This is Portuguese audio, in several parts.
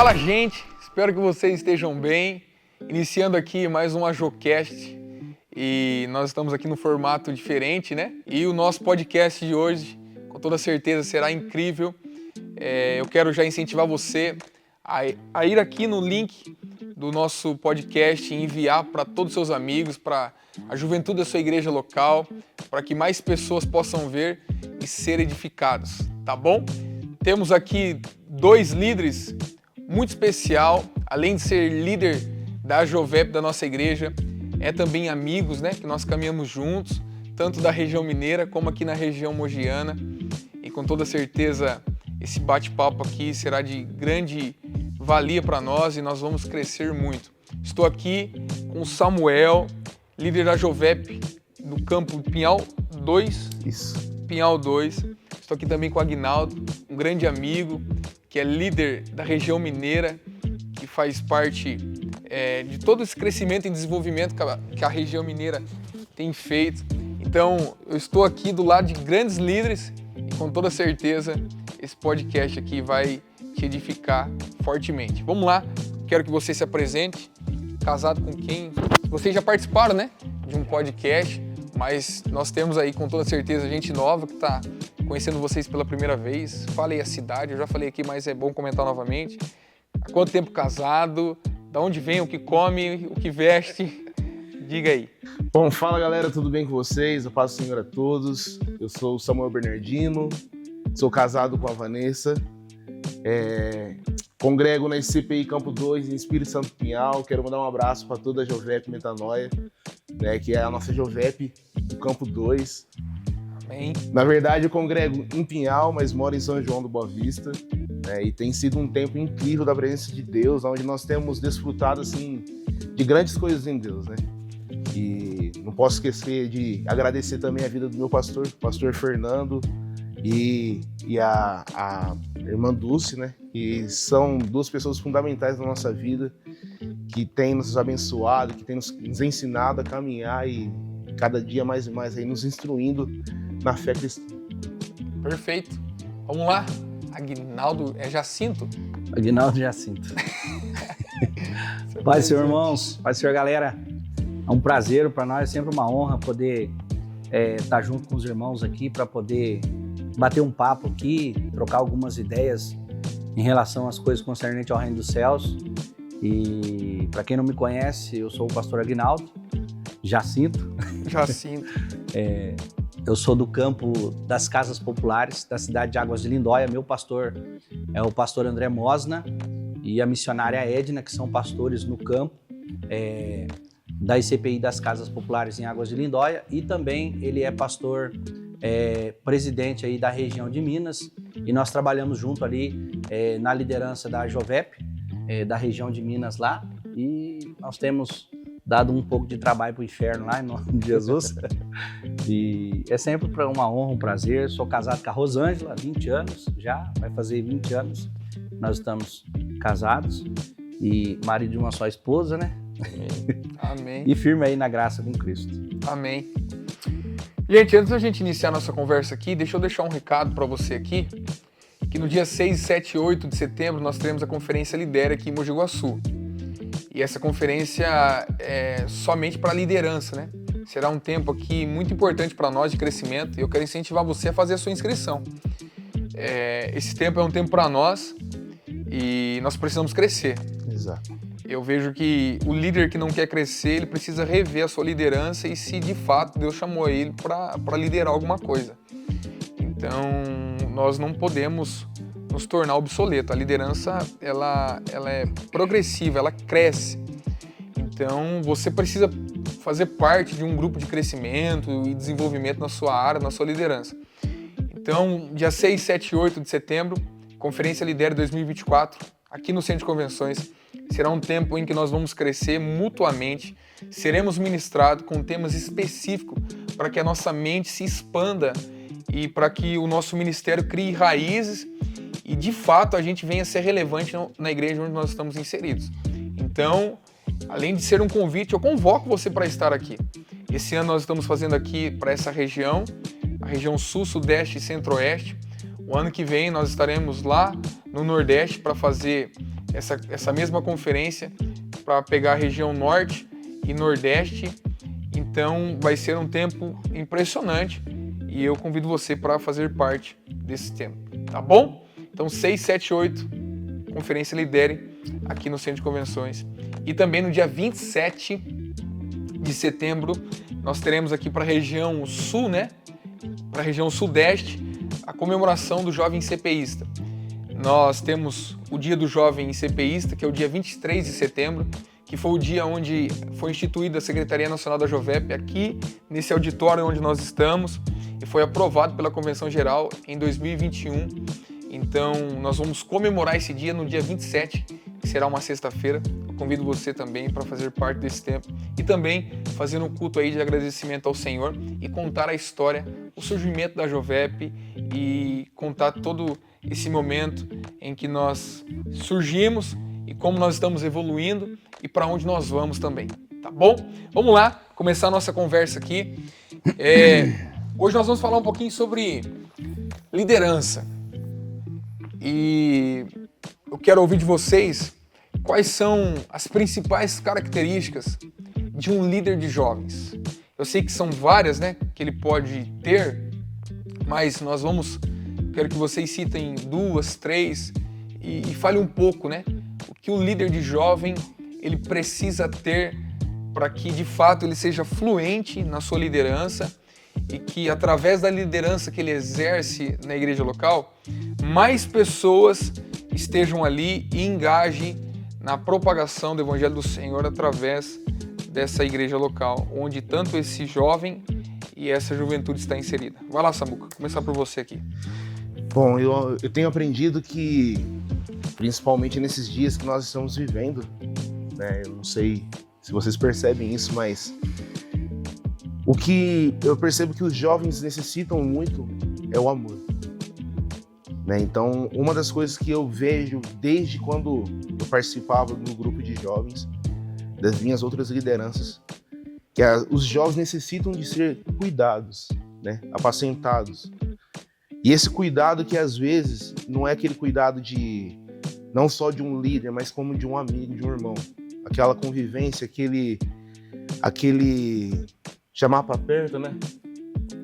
Fala, gente! Espero que vocês estejam bem. Iniciando aqui mais um AJOcast e nós estamos aqui no formato diferente, né? E o nosso podcast de hoje, com toda certeza, será incrível. Eu quero já incentivar você a ir aqui no link do nosso podcast e enviar para todos os seus amigos, para a juventude da sua igreja local, para que mais pessoas possam ver e ser edificados, tá bom? Temos aqui dois líderes muito especial, além de ser líder da Jovep da nossa igreja, é também amigos, né, que nós caminhamos juntos, tanto da região mineira como aqui na região mogiana, e com toda certeza esse bate-papo aqui será de grande valia para nós e nós vamos crescer muito. Estou aqui com o Samuel, líder da Jovep do campo Pinhal 2. Isso. Pinhal 2. Estou aqui também com o Aguinaldo, um grande amigo, que é líder da região mineira, que faz parte de todo esse crescimento e desenvolvimento que a região mineira tem feito. Então, eu estou aqui do lado de grandes líderes e com toda certeza esse podcast aqui vai te edificar fortemente. Vamos lá, quero que você se apresente, casado com quem? Vocês já participaram, né, de um podcast, mas nós temos aí com toda certeza gente nova que está conhecendo vocês pela primeira vez. Falei a cidade, eu já falei aqui, mas é bom comentar novamente. Há quanto tempo casado? Da onde vem, o que come, o que veste? Diga aí. Bom, fala galera, tudo bem com vocês? Eu passo o Senhor a todos. Eu sou o Samuel Bernardino, sou casado com a Vanessa, congrego na CPI Campo 2 em Espírito Santo Pinhal. Quero mandar um abraço para toda a Jovep Metanoia, né, que é a nossa Jovep do Campo 2. Amém. Na verdade, eu congrego em Pinhal, mas moro em São João do Boa Vista, né, e tem sido um tempo incrível da presença de Deus, onde nós temos desfrutado assim, de grandes coisas em Deus, né? E não posso esquecer de agradecer também a vida do meu pastor Fernando, e a irmã Dulce, né? Que são duas pessoas fundamentais na nossa vida, que têm nos abençoado, que têm nos ensinado a caminhar e cada dia mais e mais aí nos instruindo na fé cristã. Perfeito. Vamos lá. Aguinaldo Jacinto? Aguinaldo Jacinto. Paz, Senhor, irmãos. Paz, Senhor, galera. É um prazer para nós, é sempre uma honra poder estar junto com os irmãos aqui para poder bater um papo aqui, trocar algumas ideias em relação às coisas concernentes ao Reino dos Céus. E para quem não me conhece, eu sou o pastor Aguinaldo Jacinto. Eu sou do campo das Casas Populares, da cidade de Águas de Lindóia. Meu pastor é o pastor André Mosna e a missionária Edna, que são pastores no campo da ICPI das Casas Populares em Águas de Lindóia, e também ele é pastor presidente aí da região de Minas, e nós trabalhamos junto ali na liderança da Jovep, da região de Minas lá, e nós temos dado um pouco de trabalho para o inferno lá, em nome de Jesus. E é sempre uma honra, um prazer. Sou casado com a Rosângela há 20 anos, já vai fazer 20 anos. Nós estamos casados e marido de uma só esposa, né? Amém. E firme aí na graça com Cristo. Amém. Gente, antes da gente iniciar nossa conversa aqui, deixa eu deixar um recado para você aqui, que no dia 6, 7 e 8 de setembro nós teremos a Conferência Lidera aqui em Mogi Guaçu. E essa conferência é somente para liderança, né? Será um tempo aqui muito importante para nós de crescimento e eu quero incentivar você a fazer a sua inscrição. Esse tempo é um tempo para nós e nós precisamos crescer. Exato. Eu vejo que o líder que não quer crescer, ele precisa rever a sua liderança e se de fato Deus chamou ele para liderar alguma coisa. Então, nós não podemos nos tornar obsoleto. A liderança, ela é progressiva, ela cresce. Então, você precisa fazer parte de um grupo de crescimento e desenvolvimento na sua área, na sua liderança. Então, dia 6, 7 e 8 de setembro, Conferência Lidera 2024, aqui no Centro de Convenções. Será um tempo em que nós vamos crescer mutuamente, seremos ministrados com temas específicos para que a nossa mente se expanda e para que o nosso ministério crie raízes e, de fato, a gente venha a ser relevante na igreja onde nós estamos inseridos. Então, além de ser um convite, eu convoco você para estar aqui. Esse ano nós estamos fazendo aqui para essa região, a região Sul, Sudeste e Centro-Oeste. O ano que vem nós estaremos lá no Nordeste para fazer essa mesma conferência para pegar a região norte e nordeste. Então vai ser um tempo impressionante e eu convido você para fazer parte desse tempo, tá bom? Então 6, 7, 8, Conferência Lidere aqui no Centro de Convenções. E também no dia 27 de setembro nós teremos aqui para a região sul, né? Para a região sudeste, a comemoração do jovem CPIsta. Nós temos o Dia do Jovem CPIsta, que é o dia 23 de setembro, que foi o dia onde foi instituída a Secretaria Nacional da Jovep aqui nesse auditório onde nós estamos e foi aprovado pela Convenção Geral em 2021. Então nós vamos comemorar esse dia no dia 27, que será uma sexta-feira. Eu convido você também para fazer parte desse tempo e também fazer um culto aí de agradecimento ao Senhor e contar a história, o surgimento da Jovep e contar todo esse momento em que nós surgimos e como nós estamos evoluindo e para onde nós vamos também, tá bom? Vamos lá, começar a nossa conversa aqui. Hoje nós vamos falar um pouquinho sobre liderança. E eu quero ouvir de vocês quais são as principais características de um líder de jovens. Eu sei que são várias, né, que ele pode ter, mas quero que vocês citem 2, 3 e fale um pouco, né, o que o líder de jovem ele precisa ter para que de fato ele seja fluente na sua liderança e que através da liderança que ele exerce na igreja local, mais pessoas estejam ali e engajem na propagação do Evangelho do Senhor através dessa igreja local, onde tanto esse jovem e essa juventude está inserida. Vai lá, Samuca, começar por você aqui. Bom, eu tenho aprendido que, principalmente nesses dias que nós estamos vivendo, né, eu não sei se vocês percebem isso, mas o que eu percebo que os jovens necessitam muito é o amor. Né? Então, uma das coisas que eu vejo desde quando eu participava do grupo de jovens, das minhas outras lideranças, que os jovens necessitam de ser cuidados, né? Apacentados. E esse cuidado que às vezes não é aquele cuidado não só de um líder, mas como de um amigo, de um irmão. Aquela convivência, aquele chamar para perto, né?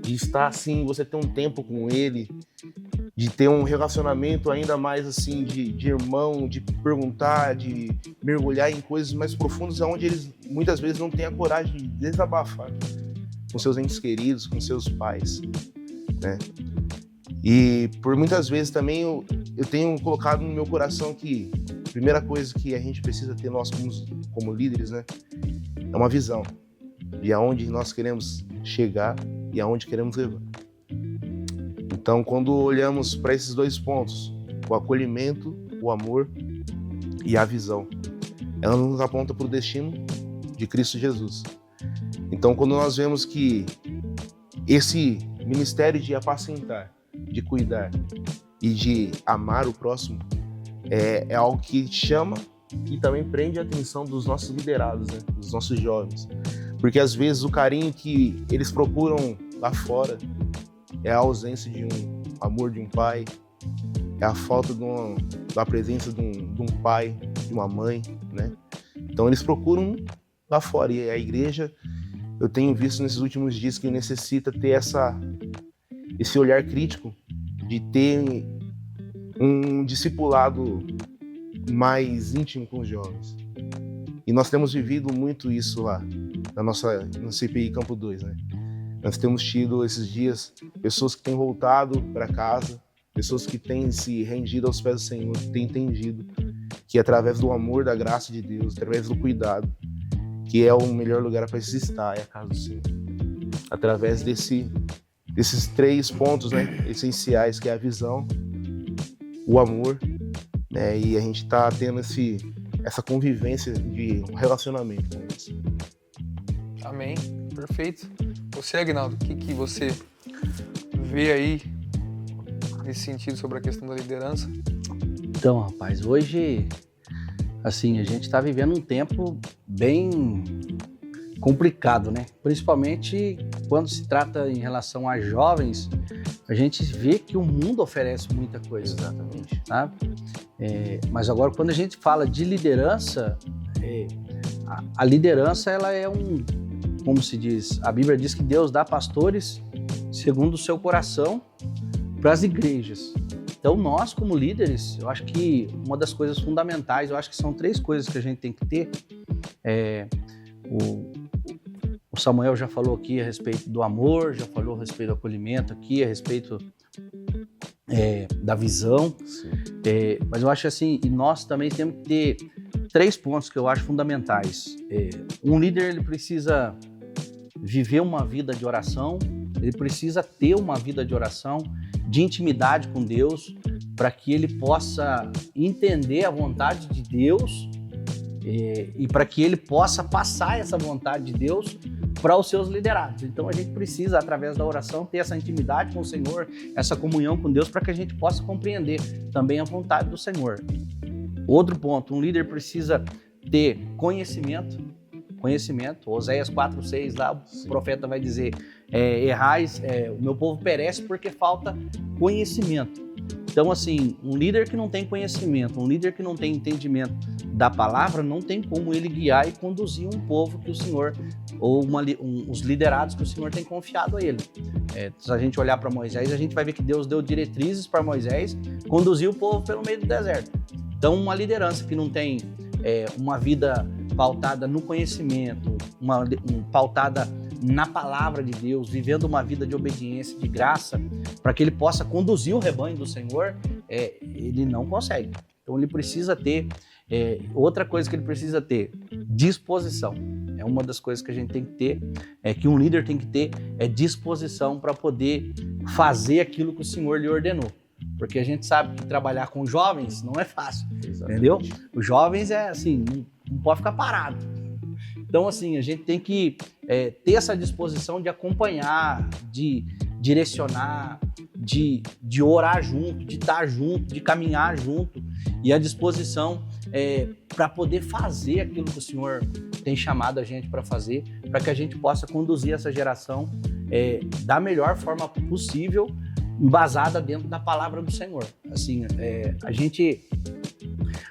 De estar assim, você ter um tempo com ele, de ter um relacionamento ainda mais assim de irmão, de perguntar, de mergulhar em coisas mais profundas, onde eles muitas vezes não têm a coragem de desabafar com seus entes queridos, com seus pais, né? E por muitas vezes também eu tenho colocado no meu coração que a primeira coisa que a gente precisa ter nós como líderes, né, é uma visão de aonde nós queremos chegar e aonde queremos levar. Então, quando olhamos para esses dois pontos, o acolhimento, o amor e a visão, ela nos aponta para o destino de Cristo Jesus. Então, quando nós vemos que esse ministério de apacentar, de cuidar e de amar o próximo é algo que chama e também prende a atenção dos nossos liderados, né? Dos nossos jovens. Porque às vezes o carinho que eles procuram lá fora é a ausência de um amor de um pai, é a falta da presença de um pai, de uma mãe, né? Então eles procuram lá fora e a igreja, eu tenho visto nesses últimos dias que necessita ter esse olhar crítico de ter um discipulado mais íntimo com os jovens. E nós temos vivido muito isso lá no CPI Campo 2, né? Nós temos tido esses dias pessoas que têm voltado para casa, pessoas que têm se rendido aos pés do Senhor, que têm entendido que através do amor, da graça de Deus, através do cuidado, que é o melhor lugar para se estar, é a casa do Senhor. Através desses 3 pontos, né, essenciais, que é a visão, o amor, né, e a gente está tendo essa convivência de um relacionamento com eles. Amém, perfeito. Você, Aguinaldo, o que você vê aí nesse sentido sobre a questão da liderança? Então, rapaz, hoje, assim, a gente está vivendo um tempo bem complicado, né? Principalmente quando se trata em relação a jovens, a gente vê que o mundo oferece muita coisa. Exatamente. Sabe? Mas agora, quando a gente fala de liderança, a liderança, ela é como se diz, a Bíblia diz que Deus dá pastores segundo o seu coração para as igrejas. Então, nós como líderes, eu acho que uma das coisas fundamentais, eu acho que são 3 coisas que a gente tem que ter. O Samuel já falou aqui a respeito do amor, já falou a respeito do acolhimento aqui, a respeito da visão. Mas eu acho assim, e nós também temos que ter 3 pontos que eu acho fundamentais. Um líder, ele precisa viver uma vida de oração, ele precisa ter uma vida de oração, de intimidade com Deus, para que ele possa entender a vontade de Deus e para que ele possa passar essa vontade de Deus para os seus liderados. Então a gente precisa, através da oração, ter essa intimidade com o Senhor, essa comunhão com Deus, para que a gente possa compreender também a vontade do Senhor. Outro ponto, um líder precisa ter conhecimento. Oséias 4:6, lá o profeta vai dizer, o meu povo perece porque falta conhecimento. Então, assim, um líder que não tem conhecimento, um líder que não tem entendimento da palavra, não tem como ele guiar e conduzir um povo que o Senhor, ou os liderados que o Senhor tem confiado a ele. Se a gente olhar para Moisés, a gente vai ver que Deus deu diretrizes para Moisés conduzir o povo pelo meio do deserto. Então, uma liderança que não tem uma vida pautada no conhecimento, pautada na palavra de Deus, vivendo uma vida de obediência, de graça, para que ele possa conduzir o rebanho do Senhor, ele não consegue. Então ele precisa ter, outra coisa que ele precisa ter, disposição. É uma das coisas que a gente tem que ter, que um líder tem que ter, disposição para poder fazer aquilo que o Senhor lhe ordenou. Porque a gente sabe que trabalhar com jovens não é fácil, entendeu? Os jovens assim, não pode ficar parado. Então, assim, a gente tem que ter essa disposição de acompanhar, de direcionar, de orar junto, de estar junto, de caminhar junto, e a disposição para poder fazer aquilo que o Senhor tem chamado a gente para fazer, para que a gente possa conduzir essa geração da melhor forma possível, embasada dentro da palavra do Senhor. Assim,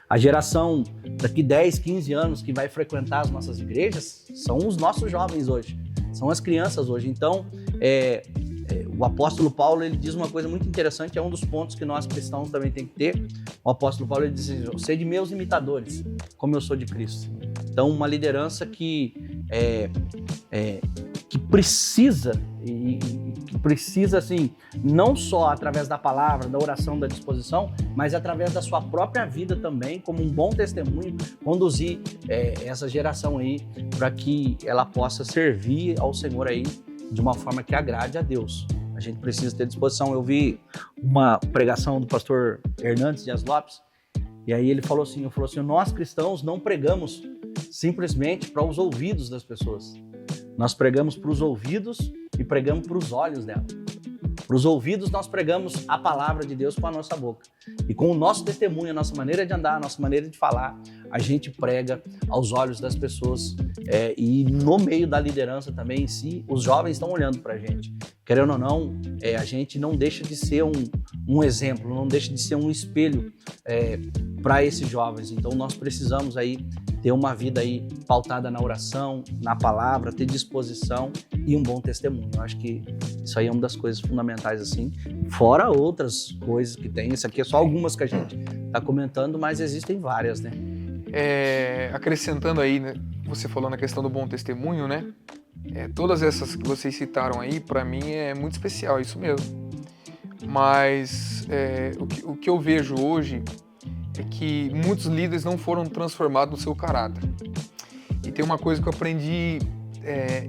a geração daqui 10, 15 anos que vai frequentar as nossas igrejas são os nossos jovens hoje, são as crianças hoje. Então, o apóstolo Paulo, ele diz uma coisa muito interessante, é um dos pontos que nós cristãos também tem que ter. O apóstolo Paulo, ele diz assim, sede meus imitadores, como eu sou de Cristo. Então, uma liderança que precisa, assim, não só através da palavra, da oração, da disposição, mas através da sua própria vida também, como um bom testemunho, conduzir essa geração aí para que ela possa servir ao Senhor aí de uma forma que agrade a Deus. A gente precisa ter disposição. Eu vi uma pregação do pastor Hernandes Dias Lopes, e aí ele falou assim, nós cristãos não pregamos simplesmente para os ouvidos das pessoas. Nós pregamos para os ouvidos e pregamos para os olhos dela. Para os ouvidos nós pregamos a palavra de Deus com a nossa boca. E com o nosso testemunho, a nossa maneira de andar, a nossa maneira de falar, a gente prega aos olhos das pessoas. E no meio da liderança também em si, os jovens estão olhando para a gente. Querendo ou não, a gente não deixa de ser um exemplo, não deixa de ser um espelho para esses jovens. Então nós precisamos aí ter uma vida aí pautada na oração, na palavra, ter disposição e um bom testemunho. Eu acho que isso aí é uma das coisas fundamentais, assim, fora outras coisas que tem. Isso aqui é só algumas que a gente está comentando, mas existem várias, né? Acrescentando aí, né, você falou na questão do bom testemunho, né? Todas essas que vocês citaram aí, para mim é muito especial, isso mesmo. Mas o que eu vejo hoje é que muitos líderes não foram transformados no seu caráter. E tem uma coisa que eu aprendi,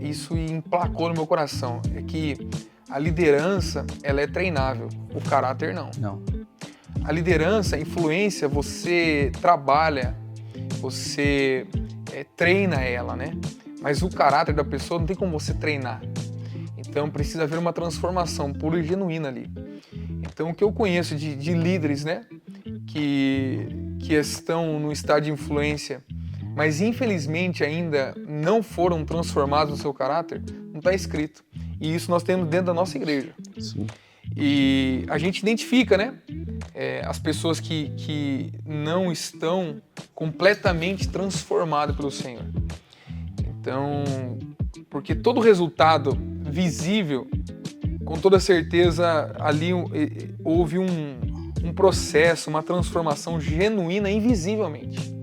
isso emplacou no meu coração, é que a liderança, ela é treinável, o caráter não. A liderança, a influência, você trabalha, você treina ela, né? Mas o caráter da pessoa não tem como você treinar. Então precisa haver uma transformação pura e genuína ali. Então o que eu conheço de líderes, né? Que estão no estado de influência, mas infelizmente ainda não foram transformados no seu caráter, não está escrito. E isso nós temos dentro da nossa igreja. Sim. E a gente identifica, né? As pessoas que não estão completamente transformadas pelo Senhor. Então, porque todo resultado visível, com toda certeza, ali houve um processo, uma transformação genuína invisivelmente.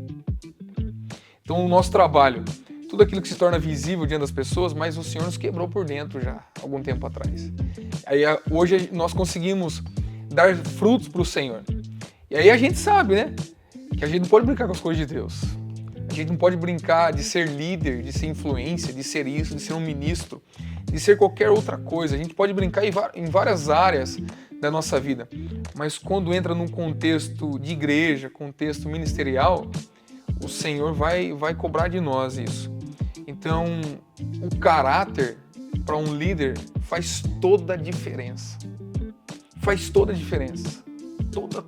Então, o nosso trabalho, tudo aquilo que se torna visível diante das pessoas, mas o Senhor nos quebrou por dentro já, algum tempo atrás. Aí, hoje nós conseguimos dar frutos para o Senhor. E aí a gente sabe, né? Que a gente não pode brincar com as coisas de Deus. A gente não pode brincar de ser líder, de ser influência, de ser isso, de ser um ministro, de ser qualquer outra coisa. A gente pode brincar em várias áreas da nossa vida. Mas quando entra num contexto de igreja, contexto ministerial, o Senhor vai cobrar de nós isso. Então, o caráter para um líder faz toda a diferença. Faz toda a diferença. Toda.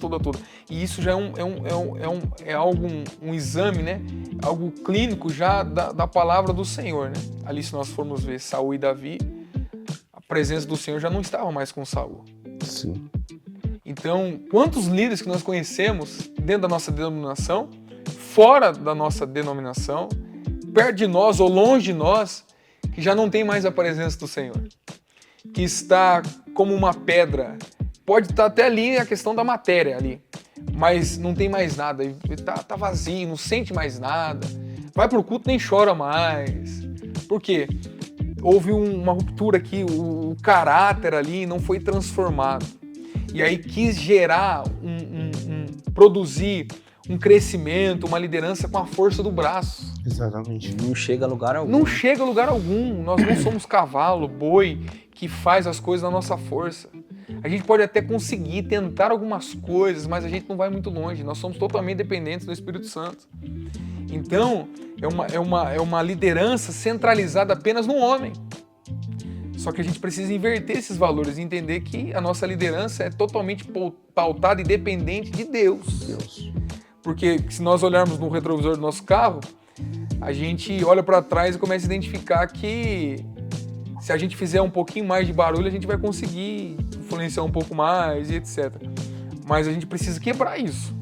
E isso já é algo, um exame, né? Algo clínico já da palavra do Senhor, né? Ali, se nós formos ver Saul e Davi, a presença do Senhor já não estava mais com Saul. Sim. Então, quantos líderes que nós conhecemos dentro da nossa denominação, fora da nossa denominação, perto de nós ou longe de nós, que já não tem mais a presença do Senhor, que está como uma pedra. Pode estar até ali a questão da matéria ali, mas não tem mais nada, tá vazio, não sente mais nada, vai pro culto, nem chora mais. Por quê? Houve uma ruptura aqui, o caráter ali não foi transformado. E aí quis gerar, produzir um crescimento, uma liderança com a força do braço. Exatamente. Não chega a lugar algum. Não chega a lugar algum. Nós não somos cavalo, boi, que faz as coisas na nossa força. A gente pode até conseguir tentar algumas coisas, mas a gente não vai muito longe. Nós somos totalmente dependentes do Espírito Santo. Então, é uma liderança centralizada apenas no homem. Só que a gente precisa inverter esses valores e entender que a nossa liderança é totalmente pautada e dependente de Deus. Porque se nós olharmos no retrovisor do nosso carro, a gente olha para trás e começa a identificar que se a gente fizer um pouquinho mais de barulho, a gente vai conseguir influenciar um pouco mais e etc. Mas a gente precisa quebrar isso.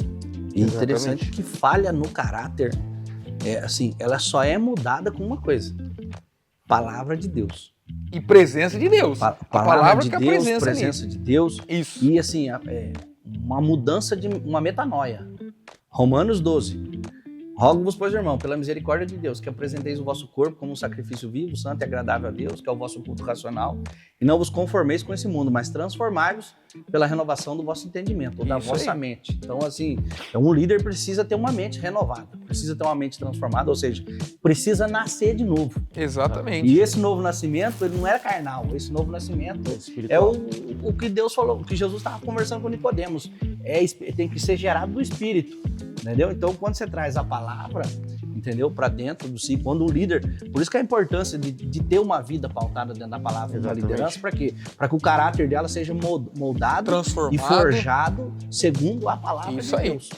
E interessante que falha no caráter, ela só é mudada com uma coisa: palavra de Deus. E presença de Deus. A palavra de Deus, presença ali. de Deus. Isso. E assim, uma mudança de uma metanoia. Romanos 12. Rogo-vos, pois, irmão, pela misericórdia de Deus, que apresenteis o vosso corpo como um sacrifício vivo, santo e agradável a Deus, que é o vosso culto racional, e não vos conformeis com esse mundo, mas transformai-vos pela renovação do vosso entendimento, ou da vossa mente. Então, assim, um líder precisa ter uma mente renovada, precisa ter uma mente transformada, ou seja, precisa nascer de novo. Exatamente. E esse novo nascimento, ele não é carnal, esse novo nascimento é o que Deus falou, o que Jesus estava conversando com Nicodemos, tem que ser gerado do Espírito. Entendeu? Então, quando você traz a palavra, entendeu, para dentro do si, quando o líder, por isso que a importância de ter uma vida pautada dentro da palavra da liderança, para quê? Para que o caráter dela seja moldado, transformado e forjado segundo a palavra isso de aí. Deus.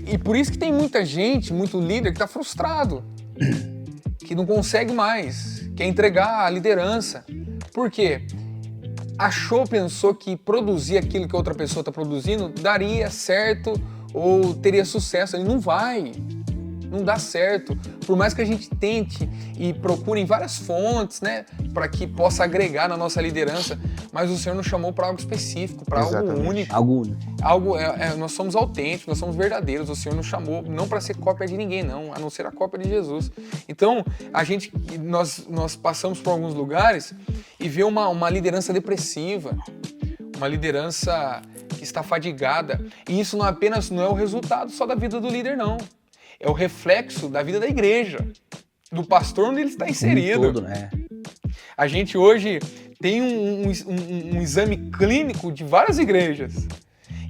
E por isso que tem muita gente, muito líder que está frustrado, que não consegue mais, quer entregar a liderança. Por quê? Pensou que produzir aquilo que a outra pessoa está produzindo daria certo ou teria sucesso. Ele não vai, não dá certo. Por mais que a gente tente e procure em várias fontes, né, para que possa agregar na nossa liderança, mas o Senhor nos chamou para algo específico, para algo único. Nós somos autênticos, nós somos verdadeiros. O Senhor nos chamou não para ser cópia de ninguém, não, a não ser a cópia de Jesus. Então, nós passamos por alguns lugares e vê uma liderança depressiva, uma liderança que está fadigada. E isso não é o resultado só da vida do líder, não. É o reflexo da vida da igreja, do pastor onde ele está inserido. Todo, né? A gente hoje tem um exame clínico de várias igrejas.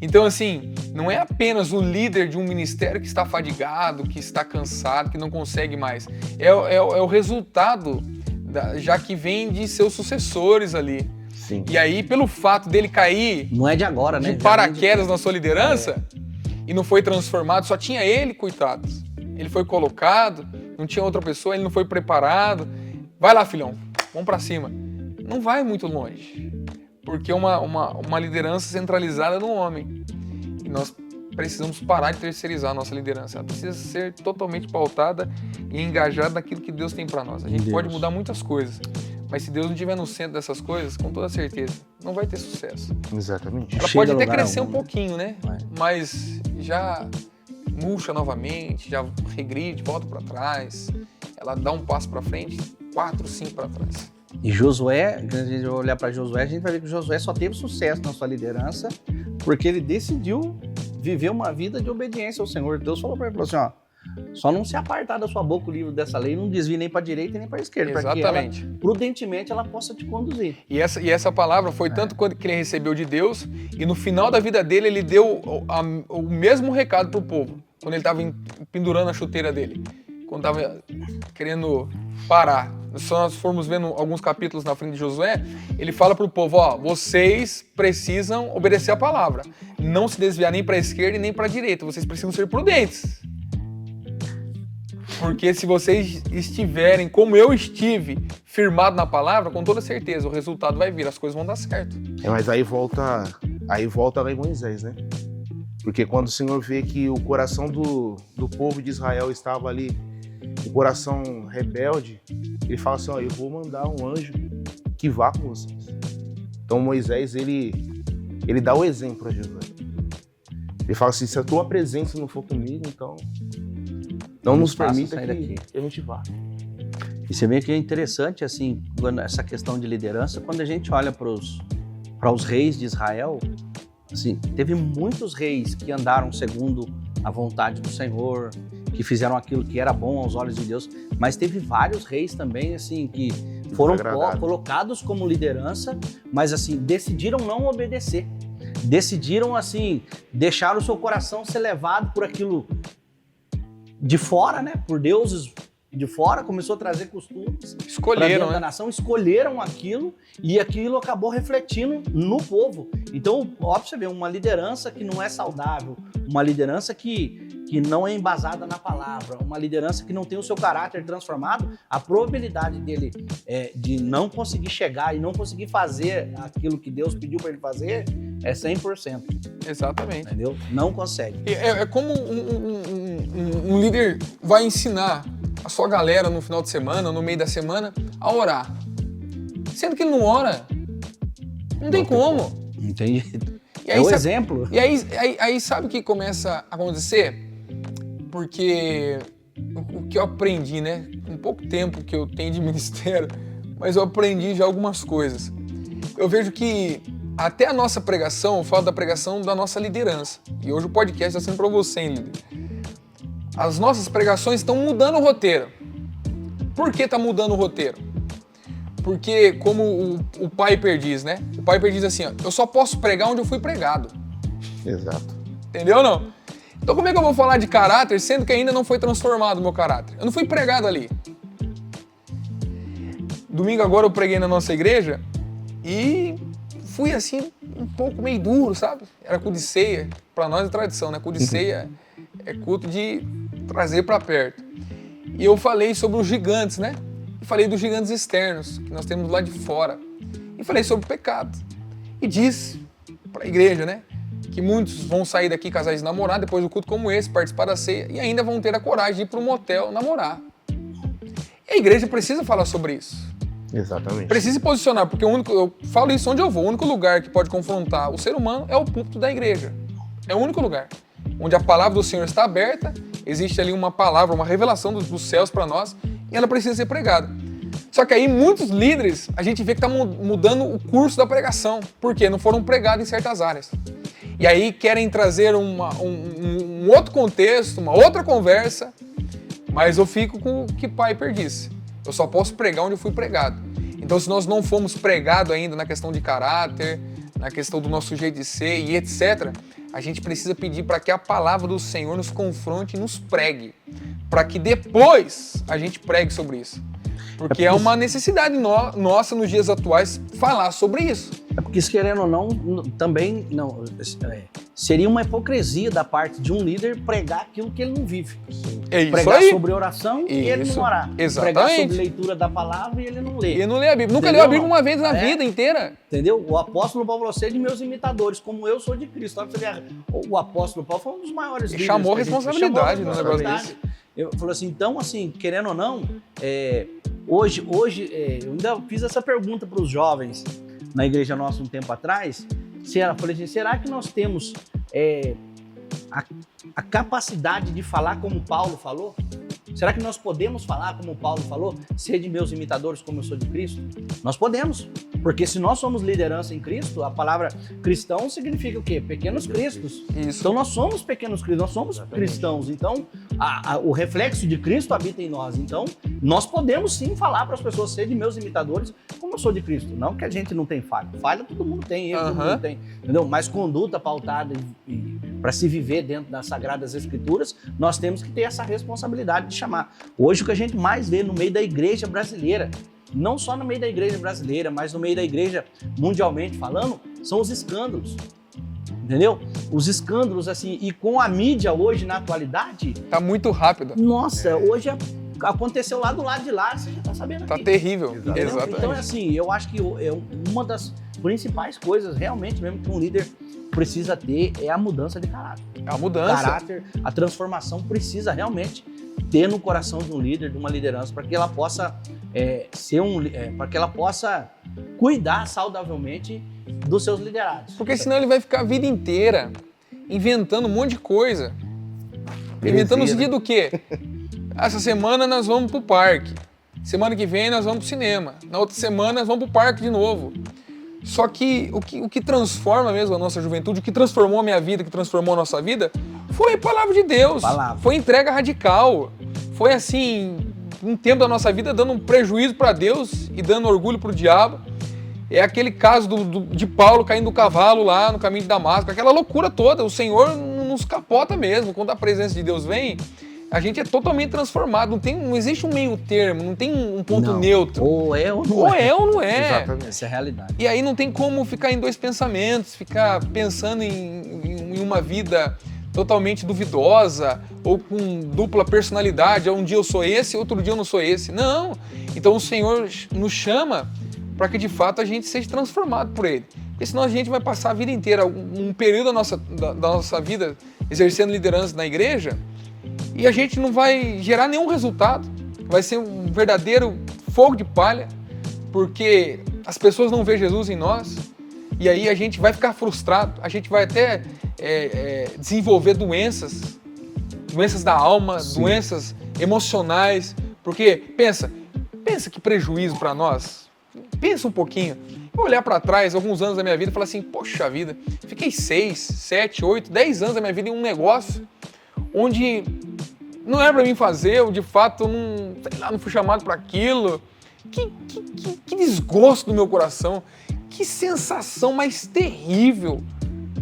Então, assim, não é apenas o líder de um ministério que está fadigado, que está cansado, que não consegue mais. É o resultado, já que vem de seus sucessores ali. Sim. E aí, pelo fato dele cair não é de agora, né? de paraquedas na sua liderança e não foi transformado, só tinha ele, coitado. Ele foi colocado, não tinha outra pessoa, ele não foi preparado. Vai lá, filhão, vamos pra cima. Não vai muito longe. porque é uma liderança centralizada no homem. E nós precisamos parar de terceirizar a nossa liderança. Ela precisa ser totalmente pautada e engajada naquilo que Deus tem para nós. A gente pode mudar muitas coisas, mas se Deus não estiver no centro dessas coisas, com toda certeza, não vai ter sucesso. Exatamente. Ela pode até crescer um pouquinho, né? Mas já murcha novamente, já regride, volta para trás. Ela dá um passo para frente, 4, 5 para trás. E Josué, quando a gente vai olhar para Josué, a gente vai ver que Josué só teve sucesso na sua liderança porque ele decidiu viver uma vida de obediência ao Senhor. Deus falou para ele, falou assim, ó, só não se apartar da sua boca o livro dessa lei, não desvie nem para a direita nem para a esquerda, para que ela, prudentemente ela possa te conduzir. E essa palavra foi tanto quanto que ele recebeu de Deus, e no final da vida dele, ele deu o mesmo recado para o povo, quando ele estava pendurando a chuteira dele, quando estava querendo parar. Se nós formos vendo alguns capítulos na frente de Josué, ele fala para o povo, ó, vocês precisam obedecer a palavra, não se desviar nem para a esquerda e nem para a direita, vocês precisam ser prudentes. Porque se vocês estiverem, como eu estive, firmado na palavra, com toda certeza, o resultado vai vir, as coisas vão dar certo. Mas aí volta lá em Moisés, né? Porque quando o Senhor vê que o coração do povo de Israel estava ali, o coração rebelde, ele fala assim, ó, eu vou mandar um anjo que vá com vocês. Então Moisés, ele dá o exemplo a Josué. Ele fala assim, se a tua presença não for comigo, então não nos permita que a gente vá. E você vê que é interessante, assim, essa questão de liderança, quando a gente olha para os reis de Israel, assim, teve muitos reis que andaram segundo a vontade do Senhor, que fizeram aquilo que era bom aos olhos de Deus, mas teve vários reis também, assim, que foram colocados como liderança, mas, assim, decidiram não obedecer. Decidiram, assim, deixar o seu coração ser levado por aquilo de fora, né? Por deuses de fora, começou a trazer costumes. Escolheram, da nação, escolheram aquilo e aquilo acabou refletindo no povo. Então, ó, pra você ver, uma liderança que não é saudável, uma liderança que não é embasada na palavra, uma liderança que não tem o seu caráter transformado, a probabilidade dele de não conseguir chegar e não conseguir fazer aquilo que Deus pediu para ele fazer é 100%. Exatamente. Entendeu? Não consegue. É como um líder vai ensinar a sua galera no final de semana, no meio da semana, a orar. Sendo que ele não ora, não tem como. Entendi. É o exemplo. E aí sabe o que começa a acontecer? Porque o que eu aprendi, né? Com pouco tempo que eu tenho de ministério, mas eu aprendi já algumas coisas. Eu vejo que até a nossa pregação, eu falo da pregação da nossa liderança. E hoje o podcast está sendo para você, hein, líder? As nossas pregações estão mudando o roteiro. Por que está mudando o roteiro? Porque, como o Piper diz, né? O Piper diz assim, ó, eu só posso pregar onde eu fui pregado. Exato. Entendeu ou não? Então como é que eu vou falar de caráter, sendo que ainda não foi transformado o meu caráter? Eu não fui pregado ali. Domingo agora eu preguei na nossa igreja e fui assim, um pouco meio duro, sabe? Era culto de ceia, pra nós é tradição, né? Culto de ceia é culto de trazer pra perto. E eu falei sobre os gigantes, né? Falei dos gigantes externos, que nós temos lá de fora. E falei sobre o pecado. E disse para a igreja, né? Que muitos vão sair daqui casais de namorar, depois do culto como esse, participar da ceia, e ainda vão ter a coragem de ir para um motel namorar. E a igreja precisa falar sobre isso. Exatamente. Precisa se posicionar, porque eu falo isso onde eu vou. O único lugar que pode confrontar o ser humano é o púlpito da igreja. É o único lugar. Onde a palavra do Senhor está aberta, existe ali uma palavra, uma revelação dos céus para nós, e ela precisa ser pregada. Só que aí muitos líderes, a gente vê que está mudando o curso da pregação. Por quê? Não foram pregados em certas áreas. E aí querem trazer um outro contexto, uma outra conversa, mas eu fico com o que Piper disse. Eu só posso pregar onde eu fui pregado. Então, se nós não fomos pregados ainda na questão de caráter, na questão do nosso jeito de ser e etc., a gente precisa pedir para que a palavra do Senhor nos confronte e nos pregue, para que depois a gente pregue sobre isso. Porque é uma necessidade nossa nos dias atuais falar sobre isso. É porque, se querendo ou não, também não, seria uma hipocrisia da parte de um líder pregar aquilo que ele não vive. É isso Pregar aí. sobre oração e ele não orar. Exatamente. Pregar sobre leitura da palavra e ele não lê. Ele não lê a Bíblia. Nunca Entendeu? leu a Bíblia uma vez na vida inteira. Entendeu? O apóstolo Paulo falou, sede meus imitadores, como eu sou de Cristo. O apóstolo Paulo foi um dos maiores líderes. Chamou que a gente- responsabilidade no negócio responsabilidade. Eu falei assim, então, assim, querendo ou não, hoje eu ainda fiz essa pergunta para os jovens na igreja nossa um tempo atrás. Falei assim, será que nós temos a capacidade de falar como Paulo falou? Será que nós podemos falar como Paulo falou? Sede meus imitadores como eu sou de Cristo? Nós podemos, porque se nós somos liderança em Cristo, a palavra cristão significa o quê? Pequenos cristos. Isso. Então nós somos pequenos cristos, nós somos cristãos. Então o reflexo de Cristo habita em nós. Então nós podemos sim falar para as pessoas, sede meus imitadores como eu sou de Cristo. Não que a gente não tem falha. Falha todo mundo tem, todo mundo tem. Entendeu? Mas conduta pautada para se viver dentro das Sagradas Escrituras, nós temos que ter essa responsabilidade de chamar. Hoje o que a gente mais vê no meio da igreja brasileira, não só no meio da igreja brasileira, mas no meio da igreja mundialmente falando, são os escândalos. Entendeu? Os escândalos, assim, e com a mídia hoje, na atualidade... Tá muito rápido. Nossa, hoje aconteceu lá do lado de lá, você já tá sabendo aqui. Tá terrível. Exatamente. Então, assim, eu acho que uma das principais coisas, realmente mesmo, que um líder precisa ter é a mudança de caráter. É a mudança. Caráter, a transformação precisa realmente ter no coração de um líder, de uma liderança, para que ela possa para que ela possa cuidar saudavelmente dos seus liderados. Porque senão ele vai ficar a vida inteira inventando um monte de coisa. Inventando no sentido do quê? Essa semana nós vamos pro parque. Semana que vem nós vamos pro cinema. Na outra semana nós vamos pro parque de novo. Só que o que transforma mesmo a nossa juventude, o que transformou a minha vida, o que transformou a nossa vida, foi a palavra de Deus. Foi entrega radical. Foi assim, um tempo da nossa vida dando um prejuízo para Deus e dando orgulho para o diabo. É aquele caso de Paulo caindo do cavalo lá no caminho de Damasco, aquela loucura toda. O Senhor nos capota mesmo. Quando a presença de Deus vem, a gente é totalmente transformado. Não existe um meio termo, não tem um ponto neutro. Ou é ou não ou é. Ou não é. Exatamente. Essa é a realidade. E aí não tem como ficar em dois pensamentos, ficar pensando em uma vida totalmente duvidosa ou com dupla personalidade. Um dia eu sou esse, outro dia eu não sou esse. Não. Então o Senhor nos chama para que de fato a gente seja transformado por Ele. Porque senão a gente vai passar a vida inteira, um período da nossa vida exercendo liderança na igreja, e a gente não vai gerar nenhum resultado. Vai ser um verdadeiro fogo de palha, porque as pessoas não veem Jesus em nós, e aí a gente vai ficar frustrado, a gente vai até desenvolver doenças da alma, doenças emocionais, porque pensa que prejuízo para nós. Pensa um pouquinho. Eu olhar para trás, alguns anos da minha vida, e falar assim, poxa vida, fiquei 6, 7, 8, 10 anos da minha vida em um negócio onde não era para mim fazer, eu de fato não fui chamado para aquilo. Que desgosto no meu coração, que sensação mais terrível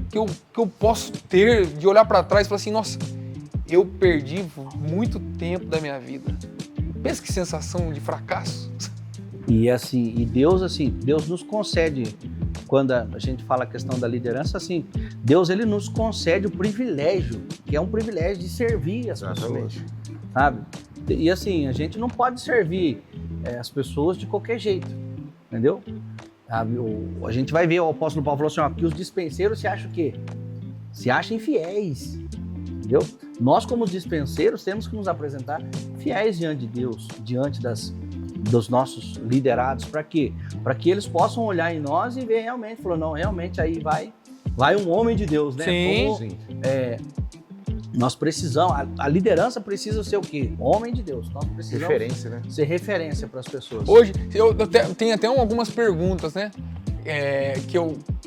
que eu posso ter de olhar para trás e falar assim, nossa, eu perdi muito tempo da minha vida. Pensa que sensação de fracasso. E Deus nos concede, quando a gente fala a questão da liderança, assim, Deus ele nos concede o privilégio, que é um privilégio de servir as pessoas, sabe? E assim, a gente não pode servir as pessoas de qualquer jeito, entendeu? A gente vai ver, o apóstolo Paulo falou assim, ó, que os dispenseiros se acham o quê? Se acham infiéis, entendeu? Nós, como dispenseiros, temos que nos apresentar fiéis diante de Deus, diante dos nossos liderados, para quê? Para que eles possam olhar em nós e ver realmente, falou, não, realmente aí vai um homem de Deus, né? Sim. Nós precisamos, a liderança precisa ser o quê? Homem de Deus. Nós precisamos Referência, né? ser referência para as pessoas. Hoje, eu tenho até algumas perguntas, né? Que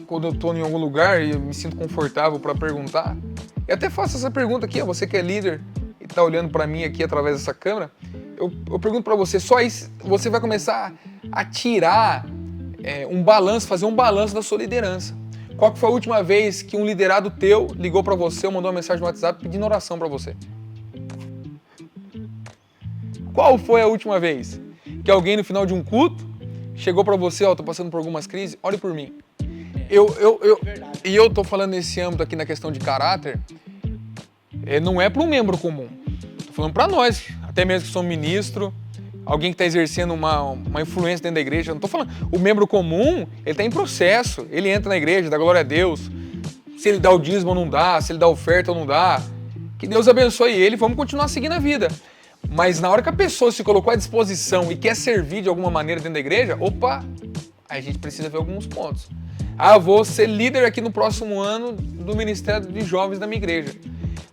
quando eu estou em algum lugar e eu me sinto confortável para perguntar, eu até faço essa pergunta aqui, ó, você que é líder e está olhando para mim aqui através dessa câmera, eu pergunto para você, só isso, você vai começar a tirar fazer um balanço da sua liderança. Qual que foi a última vez que um liderado teu ligou para você ou mandou uma mensagem no WhatsApp pedindo oração para você? Qual foi a última vez que alguém no final de um culto chegou para você, ó, tô passando por algumas crises, ore por mim. E eu tô falando nesse âmbito aqui na questão de caráter, não é para um membro comum. Tô falando para nós, até mesmo que sou ministro, alguém que está exercendo uma influência dentro da igreja. Eu não tô falando, o membro comum, ele tá em processo, ele entra na igreja, dá glória a Deus, se ele dá o dízimo ou não dá, se ele dá oferta ou não dá, que Deus abençoe ele, vamos continuar seguindo a vida. Mas na hora que a pessoa se colocou à disposição e quer servir de alguma maneira dentro da igreja, opa, aí a gente precisa ver alguns pontos. Eu vou ser líder aqui no próximo ano do Ministério de Jovens da minha igreja.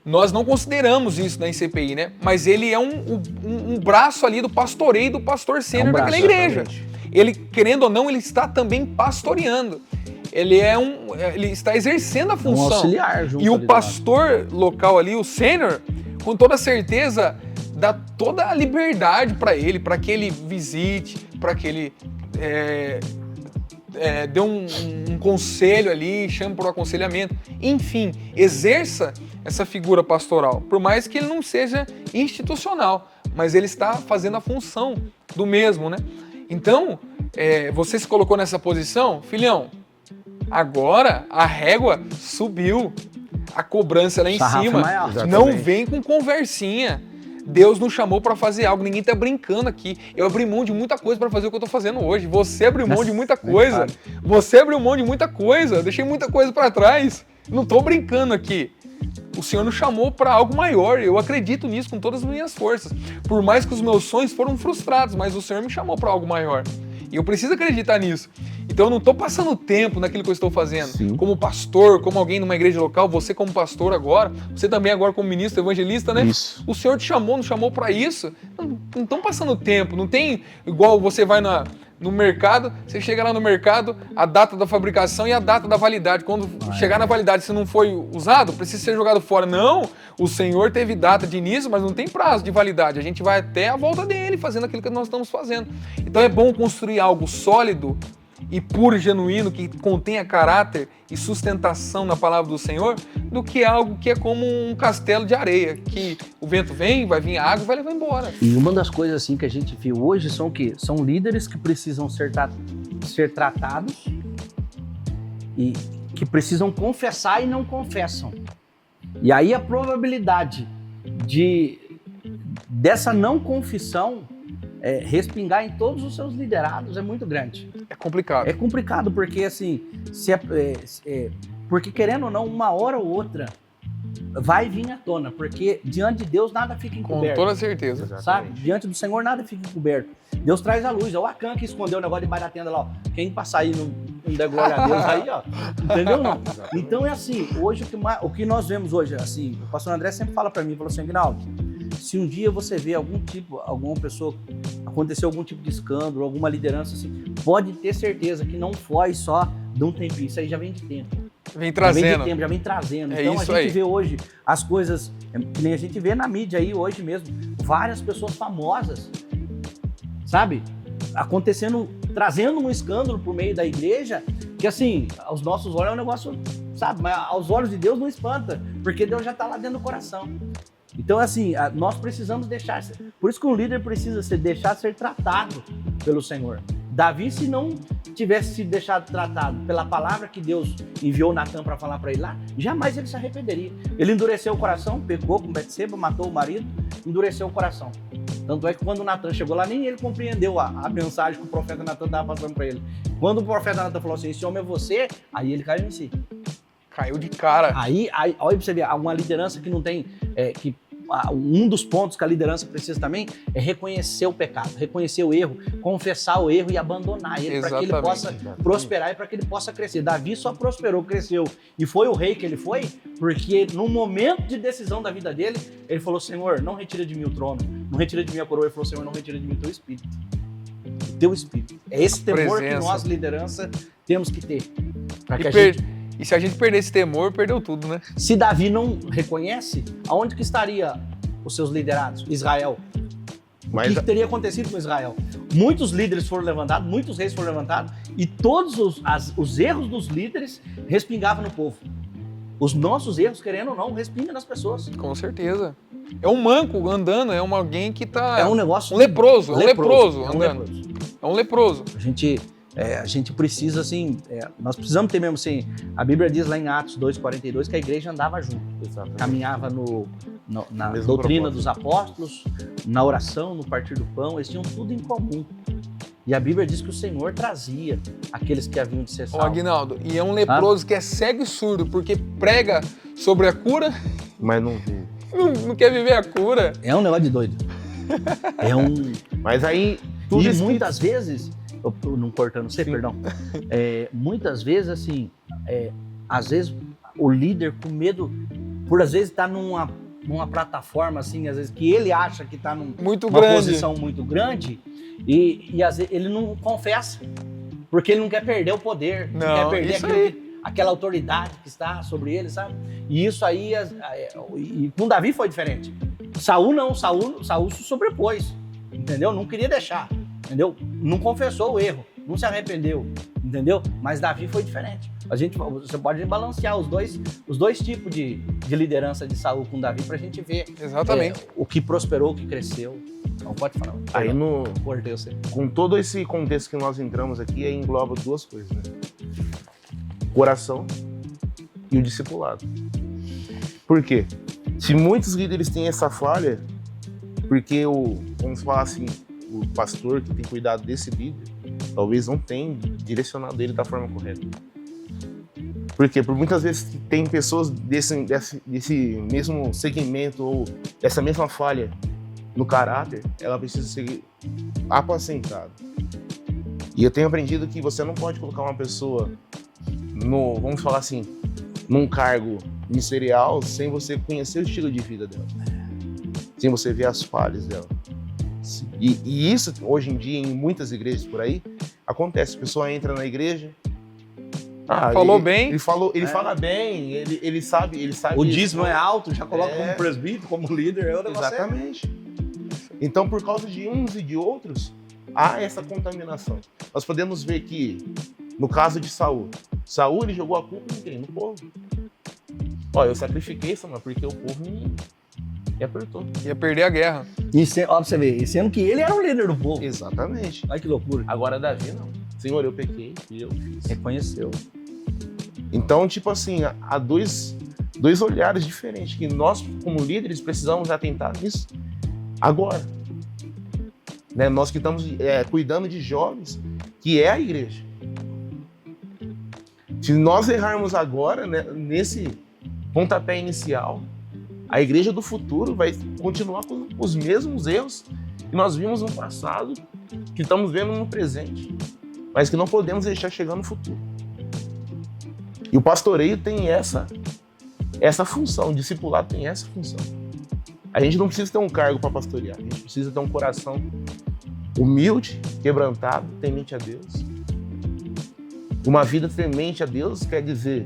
Nós não consideramos isso na ICPI, né? Mas ele é um braço ali do pastoreio do pastor sênior daquela igreja. Exatamente. Ele, querendo ou não, ele está também pastoreando. Ele está exercendo a função. Um auxiliar junto. E o pastor local ali, o sênior, com toda certeza, dá toda a liberdade para ele, para que ele visite, para que ele dê um conselho ali, chame por um aconselhamento. Enfim, exerça essa figura pastoral, por mais que ele não seja institucional, mas ele está fazendo a função do mesmo, né? Então, você se colocou nessa posição, filhão, agora a régua subiu, a cobrança lá em cima, não vem com conversinha. Deus nos chamou para fazer algo, ninguém tá brincando aqui. Eu abri mão de muita coisa para fazer o que eu tô fazendo hoje. Você abriu mão de muita coisa. Você abriu mão de muita coisa. Eu deixei muita coisa para trás. Não tô brincando aqui. O Senhor nos chamou para algo maior. Eu acredito nisso com todas as minhas forças. Por mais que os meus sonhos foram frustrados, mas o Senhor me chamou para algo maior. E eu preciso acreditar nisso. Então eu não estou passando tempo naquilo que eu estou fazendo. Sim. Como pastor, como alguém numa igreja local, você como pastor agora, você também agora como ministro, evangelista, né? Isso. O Senhor te chamou, nos chamou para isso. Não estão passando tempo. Não tem igual você vai no mercado, você chega lá no mercado, a data da fabricação e a data da validade. Quando chegar na validade, se não foi usado, precisa ser jogado fora. Não, o Senhor teve data de início, mas não tem prazo de validade. A gente vai até a volta dele, fazendo aquilo que nós estamos fazendo. Então é bom construir algo sólido e puro e genuíno, que contenha caráter e sustentação na palavra do Senhor, do que algo que é como um castelo de areia, que o vento vem, vai vir a água e vai levar embora. E uma das coisas assim que a gente viu hoje são que são líderes que precisam ser tratados e que precisam confessar e não confessam. E aí a probabilidade dessa não confissão respingar em todos os seus liderados é muito grande. É complicado. É complicado porque, assim, porque querendo ou não, uma hora ou outra vai vir à tona, porque diante de Deus nada fica encoberto. Com toda certeza. Sabe? Exatamente. Diante do Senhor nada fica encoberto. Deus traz a luz. É o Acã que escondeu o negócio debaixo da tenda lá, ó. Quem passar aí não der glória a Deus aí, ó. Entendeu não? Então é assim, hoje o que nós vemos hoje, assim, o pastor André sempre fala pra mim, falou assim, Aguinaldo, se um dia você vê alguma pessoa, aconteceu algum tipo de escândalo, alguma liderança assim, pode ter certeza que não foi só de um tempinho, isso aí já vem de tempo. Vem trazendo. Já vem trazendo. Então a gente vê hoje as coisas, que nem a gente vê na mídia aí hoje mesmo, várias pessoas famosas, sabe? Acontecendo, trazendo um escândalo por meio da igreja, que assim, aos nossos olhos é um negócio, sabe? Mas aos olhos de Deus não espanta, porque Deus já está lá dentro do coração. Então, assim, nós precisamos deixar... Por isso que um líder precisa deixar ser tratado pelo Senhor. Davi, se não tivesse sido deixado tratado pela palavra que Deus enviou Natan para falar para ele lá, jamais ele se arrependeria. Ele endureceu o coração, pecou com Betseba, matou o marido, endureceu o coração. Tanto é que quando Natan chegou lá, nem ele compreendeu a mensagem que o profeta Natan estava passando para ele. Quando o profeta Natan falou assim, esse homem é você, aí ele caiu em si. Caiu de cara. Aí olha pra você ver, uma liderança que não tem... um dos pontos que a liderança precisa também é reconhecer o pecado, reconhecer o erro, confessar o erro e abandonar ele para que ele possa prosperar e para que ele possa crescer. Davi só prosperou, cresceu e foi o rei que ele foi porque no momento de decisão da vida dele, ele falou, Senhor, não retira de mim o trono, não retira de mim a coroa. Ele falou, Senhor, não retira de mim o teu espírito. O teu espírito. É esse temor que nós, liderança, temos que ter. E se a gente perder esse temor, perdeu tudo, né? Se Davi não reconhece, aonde que estaria os seus liderados? Israel. O que teria acontecido com Israel? Muitos líderes foram levantados, muitos reis foram levantados, e todos os erros dos líderes respingavam no povo. Os nossos erros, querendo ou não, respingam nas pessoas. Com certeza. É um manco andando, é alguém que tá... É um negócio... Um leproso andando. É um leproso. A gente A gente precisa, assim, nós precisamos ter mesmo, assim, a Bíblia diz lá em Atos 2:42 que a igreja andava junto, caminhava na doutrina dos apóstolos, na oração, no partir do pão, eles tinham tudo em comum. E a Bíblia diz que o Senhor trazia aqueles que haviam de ser salvos. Aguinaldo, e é um leproso que é cego e surdo, porque prega sobre a cura, Mas não vi. não quer viver a cura. É um negócio de doido. Mas aí, tudo E isso muitas vezes, eu não cortando você, perdão, muitas vezes, assim, às vezes o líder com medo, por às vezes estar numa plataforma, assim, às vezes que ele acha que está numa posição muito grande e às vezes ele não confessa, porque ele não quer perder o poder, não quer perder aquela autoridade que está sobre ele, sabe? E isso aí, e com Davi foi diferente. Saul se sobrepôs, entendeu? Não queria deixar, entendeu? Não confessou o erro, não se arrependeu, entendeu? Mas Davi foi diferente. Você pode balancear os dois tipos de liderança de Saul com Davi pra gente ver o que prosperou, o que cresceu. Não pode falar. Aí Cortei você. Com todo esse contexto que nós entramos aqui, aí engloba duas coisas, né? O coração e o discipulado. Por quê? Se muitos líderes têm essa falha, porque vamos falar assim, o pastor que tem cuidado desse líder, talvez não tenha direcionado ele da forma correta. Por quê? Por muitas vezes tem pessoas desse mesmo segmento ou dessa mesma falha no caráter, ela precisa ser apacentada. E eu tenho aprendido que você não pode colocar uma pessoa vamos falar assim, num cargo ministerial sem você conhecer o estilo de vida dela, sem você ver as falhas dela. E isso, hoje em dia, em muitas igrejas por aí, acontece. A pessoa entra na igreja, falou bem. Ele fala bem, ele sabe. O dízimo é alto, já coloca como presbítero, como líder. Exatamente. Então, por causa de uns e de outros, há essa contaminação. Nós podemos ver que, no caso de Saul, ele jogou a culpa em quem? No povo. Eu sacrifiquei, Samuel, porque o povo me apertou. Ia perder a guerra. Ó, pra você ver, e sendo que ele era o líder do povo. Exatamente. Olha que loucura. Agora Davi não. Senhor, eu pequei e eu fiz. Reconheceu. Então, tipo assim, há dois olhares diferentes que nós, como líderes, precisamos atentar nisso agora. Né? Nós que estamos cuidando de jovens, que é a igreja. Se nós errarmos agora, né, nesse pontapé inicial, a igreja do futuro vai continuar com os mesmos erros que nós vimos no passado, que estamos vendo no presente, mas que não podemos deixar chegar no futuro. E o pastoreio tem essa função, o discipulado tem essa função. A gente não precisa ter um cargo para pastorear, a gente precisa ter um coração humilde, quebrantado, temente a Deus. Uma vida temente a Deus quer dizer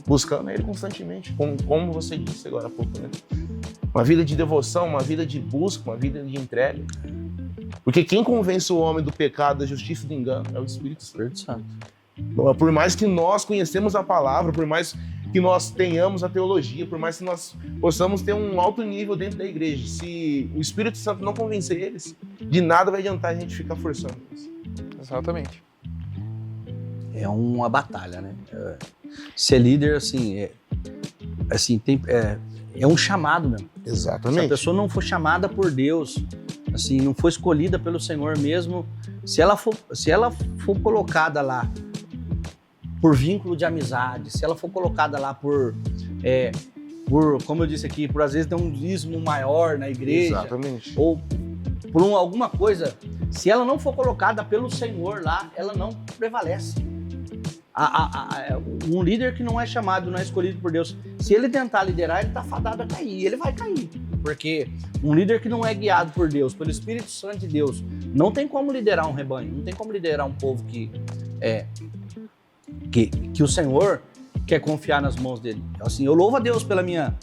buscando Ele constantemente, como você disse agora há pouco, né? Uma vida de devoção, uma vida de busca, uma vida de entrega. Porque quem convence o homem do pecado, da justiça e do engano é o Espírito Santo. Por mais que nós conhecemos a palavra, por mais que nós tenhamos a teologia, por mais que nós possamos ter um alto nível dentro da igreja, se o Espírito Santo não convencer eles, de nada vai adiantar a gente ficar forçando isso. Exatamente. É uma batalha, né? Ser líder, assim, é um chamado mesmo. Exatamente. Se a pessoa não for chamada por Deus, assim, não for escolhida pelo Senhor mesmo, se ela for colocada lá por vínculo de amizade, se ela for colocada lá por como eu disse aqui, por às vezes ter um dízimo maior na igreja, exatamente, ou por alguma coisa, se ela não for colocada pelo Senhor lá, ela não prevalece. Um líder que não é chamado, não é escolhido por Deus, se ele tentar liderar, ele está fadado a cair, ele vai cair. Porque um líder que não é guiado por Deus, pelo Espírito Santo de Deus, não tem como liderar um rebanho, não tem como liderar um povo que o Senhor quer confiar nas mãos dele. Então, assim, eu louvo a Deus pela minha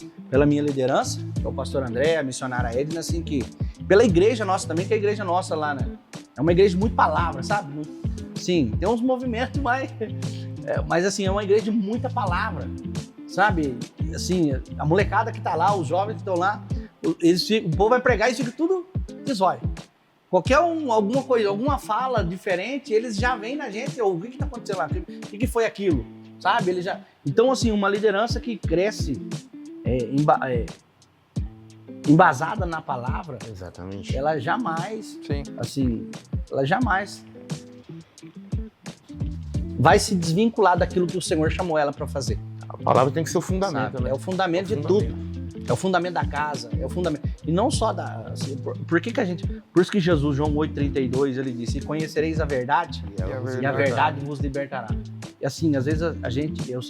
liderança, que é o pastor André, a missionária Edna, assim, pela igreja nossa também, que é a igreja nossa lá, né? É uma igreja de muita palavra, sabe? Sim, tem uns movimentos, mas assim, é uma igreja de muita palavra, sabe? Assim, a molecada que tá lá, os jovens que estão lá, o povo vai pregar e fica tudo de zóio. alguma coisa, alguma fala diferente, eles já vêm na gente, o que está acontecendo lá? O que foi aquilo? Sabe? Então, assim, uma liderança que cresce embasada na palavra, Exatamente. ela jamais, Sim. assim, ela jamais vai se desvincular daquilo que o Senhor chamou ela para fazer. A palavra tem que ser o fundamento, Sabe? né? É o fundamento de tudo. É o fundamento da casa, é o fundamento. E não só da. Assim, por isso que Jesus, João 8,32, ele disse: e conhecereis a verdade, e a verdade vos libertará. E assim, às vezes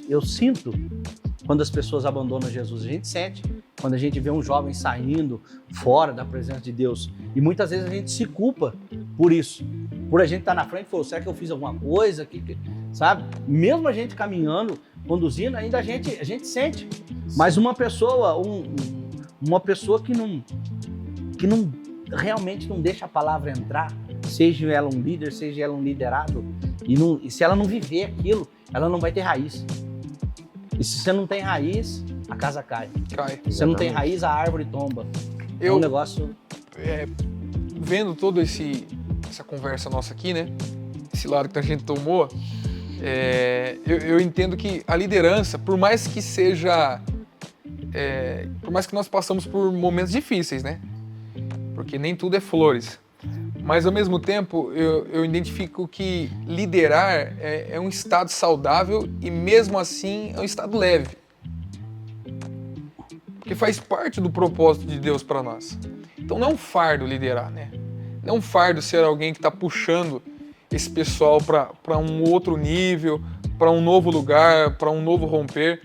eu sinto quando as pessoas abandonam Jesus, a gente sente quando a gente vê um jovem saindo fora da presença de Deus. E muitas vezes a gente se culpa por isso. Por a gente estar na frente e falar, será que eu fiz alguma coisa? Sabe? Mesmo a gente caminhando, conduzindo, ainda a gente sente. Mas uma pessoa, uma pessoa que não realmente não deixa a palavra entrar, seja ela um líder, seja ela um liderado, e se ela não viver aquilo, ela não vai ter raiz. E se você não tem raiz, a casa cai. Se você não tem raiz, a árvore tomba. É um negócio... Vendo toda essa conversa nossa aqui, né? Esse lado que a gente tomou, eu entendo que a liderança, por mais que seja... por mais que nós passamos por momentos difíceis, né? Porque nem tudo é flores. Mas, ao mesmo tempo, eu identifico que liderar é um estado saudável e, mesmo assim, é um estado leve. Porque faz parte do propósito de Deus para nós. Então, não é um fardo liderar, né? Não é um fardo ser alguém que está puxando esse pessoal para um outro nível, para um novo lugar, para um novo romper.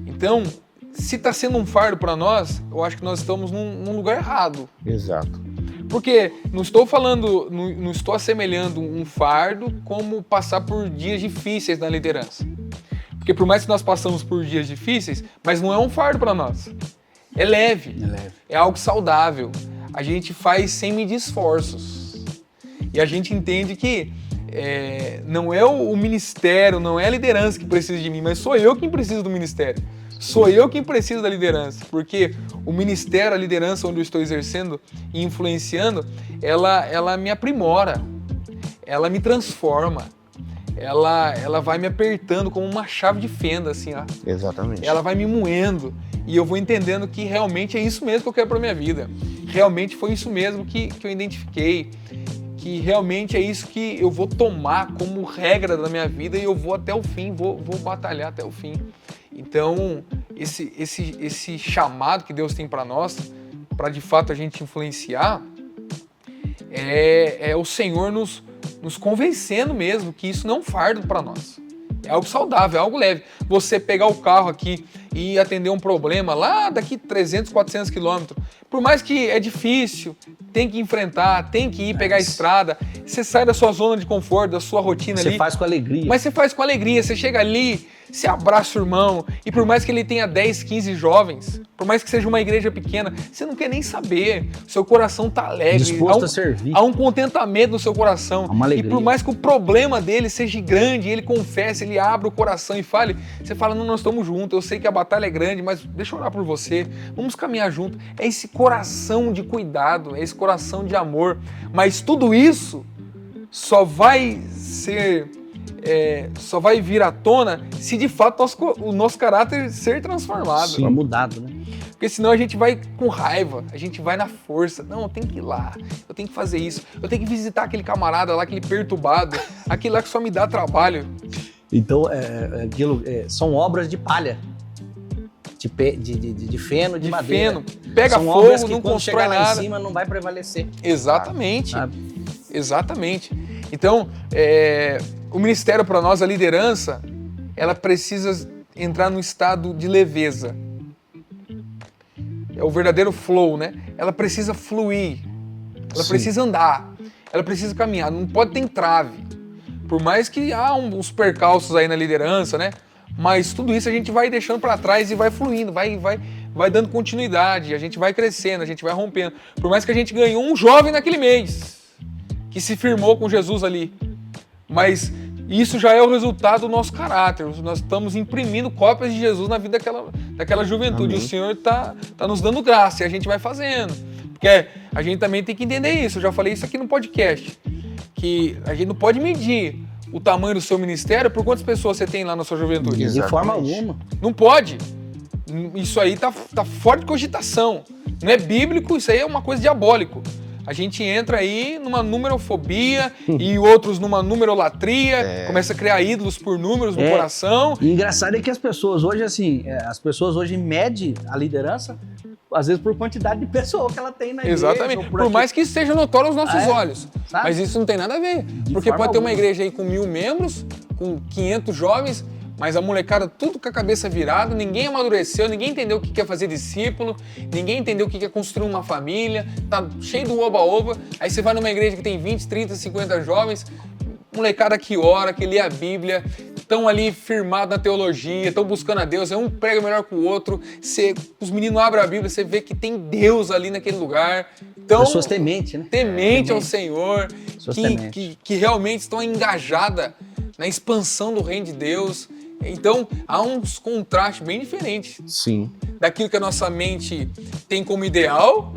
Então, se está sendo um fardo para nós, eu acho que nós estamos num lugar errado. Exato. Porque não estou assemelhando um fardo como passar por dias difíceis na liderança. Porque por mais que nós passamos por dias difíceis, mas não é um fardo para nós. É leve. É algo saudável. A gente faz sem medir esforços. E a gente entende que não é o ministério, não é a liderança que precisa de mim, mas sou eu quem precisa do ministério. Sou eu quem precisa da liderança, porque o ministério, a liderança onde eu estou exercendo e influenciando, ela me aprimora, ela me transforma, ela vai me apertando como uma chave de fenda, assim, ó. Exatamente. Ela vai me moendo e eu vou entendendo que realmente é isso mesmo que eu quero para minha vida. Realmente foi isso mesmo que eu identifiquei, que realmente é isso que eu vou tomar como regra da minha vida e eu vou até o fim, vou batalhar até o fim. Então, esse chamado que Deus tem para nós, para de fato a gente influenciar, é o Senhor nos convencendo mesmo que isso não é um fardo para nós. É algo saudável, é algo leve. Você pegar o carro aqui e atender um problema lá daqui 300, 400 quilômetros, por mais que é difícil, tem que enfrentar, tem que ir pegar a estrada, você sai da sua zona de conforto, da sua rotina ali. Você faz com alegria. Mas você faz com alegria, você chega ali, você abraça o irmão, e por mais que ele tenha 10, 15 jovens, por mais que seja uma igreja pequena, você não quer nem saber, seu coração tá alegre, disposto a servir. Há um contentamento no seu coração. Uma alegria. E por mais que o problema dele seja grande, ele confesse, ele abra o coração e fale, você fala, não, nós estamos juntos, eu sei que a batalha é grande, mas deixa eu orar por você, vamos caminhar junto. É esse coração de cuidado, é esse coração de amor, mas tudo isso só vai vir à tona se de fato o nosso caráter ser transformado. Sim, mudado, né? Porque senão a gente vai com raiva, a gente vai na força. Não, eu tenho que ir lá, eu tenho que fazer isso, eu tenho que visitar aquele camarada lá, aquele perturbado, aquele lá que só me dá trabalho. Então, são obras de palha, de feno, de madeira. Feno, pega são fogo, obras que não quando constrói chegar lá nada. em cima não vai prevalecer. Exatamente, Sabe? exatamente. Então, o ministério para nós, a liderança, ela precisa entrar num estado de leveza. É o verdadeiro flow, né? Ela precisa fluir, ela Sim. precisa andar, ela precisa caminhar, não pode ter entrave. Por mais que há uns percalços aí na liderança, né? Mas tudo isso a gente vai deixando para trás e vai fluindo, vai dando continuidade, a gente vai crescendo, a gente vai rompendo. Por mais que a gente ganhou um jovem naquele mês, que se firmou com Jesus ali, mas isso já é o resultado do nosso caráter. Nós estamos imprimindo cópias de Jesus na vida daquela juventude. Amém. O Senhor tá nos dando graça e a gente vai fazendo. Porque a gente também tem que entender isso. Eu já falei isso aqui no podcast, que a gente não pode medir o tamanho do seu ministério por quantas pessoas você tem lá na sua juventude. De forma alguma. Não pode. Isso aí tá fora de cogitação. Não é bíblico, isso aí é uma coisa diabólico. A gente entra aí numa numerofobia e outros numa numerolatria, começa a criar ídolos por números no coração. E engraçado é que as pessoas hoje, assim, medem a liderança, às vezes por quantidade de pessoas que ela tem na igreja. Exatamente. Por mais que isso seja notório aos nossos olhos. Sabe? Mas isso não tem nada a ver. Porque pode ter uma igreja aí com 1000 membros, com 500 jovens, mas a molecada tudo com a cabeça virada, ninguém amadureceu, ninguém entendeu o que é fazer discípulo, ninguém entendeu o que é construir uma família, tá cheio do oba-oba. Aí você vai numa igreja que tem 20, 30, 50 jovens, molecada que ora, que lê a Bíblia, estão ali firmados na teologia, estão buscando a Deus, um prega melhor que o outro, os meninos abrem a Bíblia, você vê que tem Deus ali naquele lugar. Então, pessoas tementes, né? Temente ao Senhor, que realmente estão engajadas na expansão do reino de Deus. Então, há uns contrastes bem diferentes. Sim. Daquilo que a nossa mente tem como ideal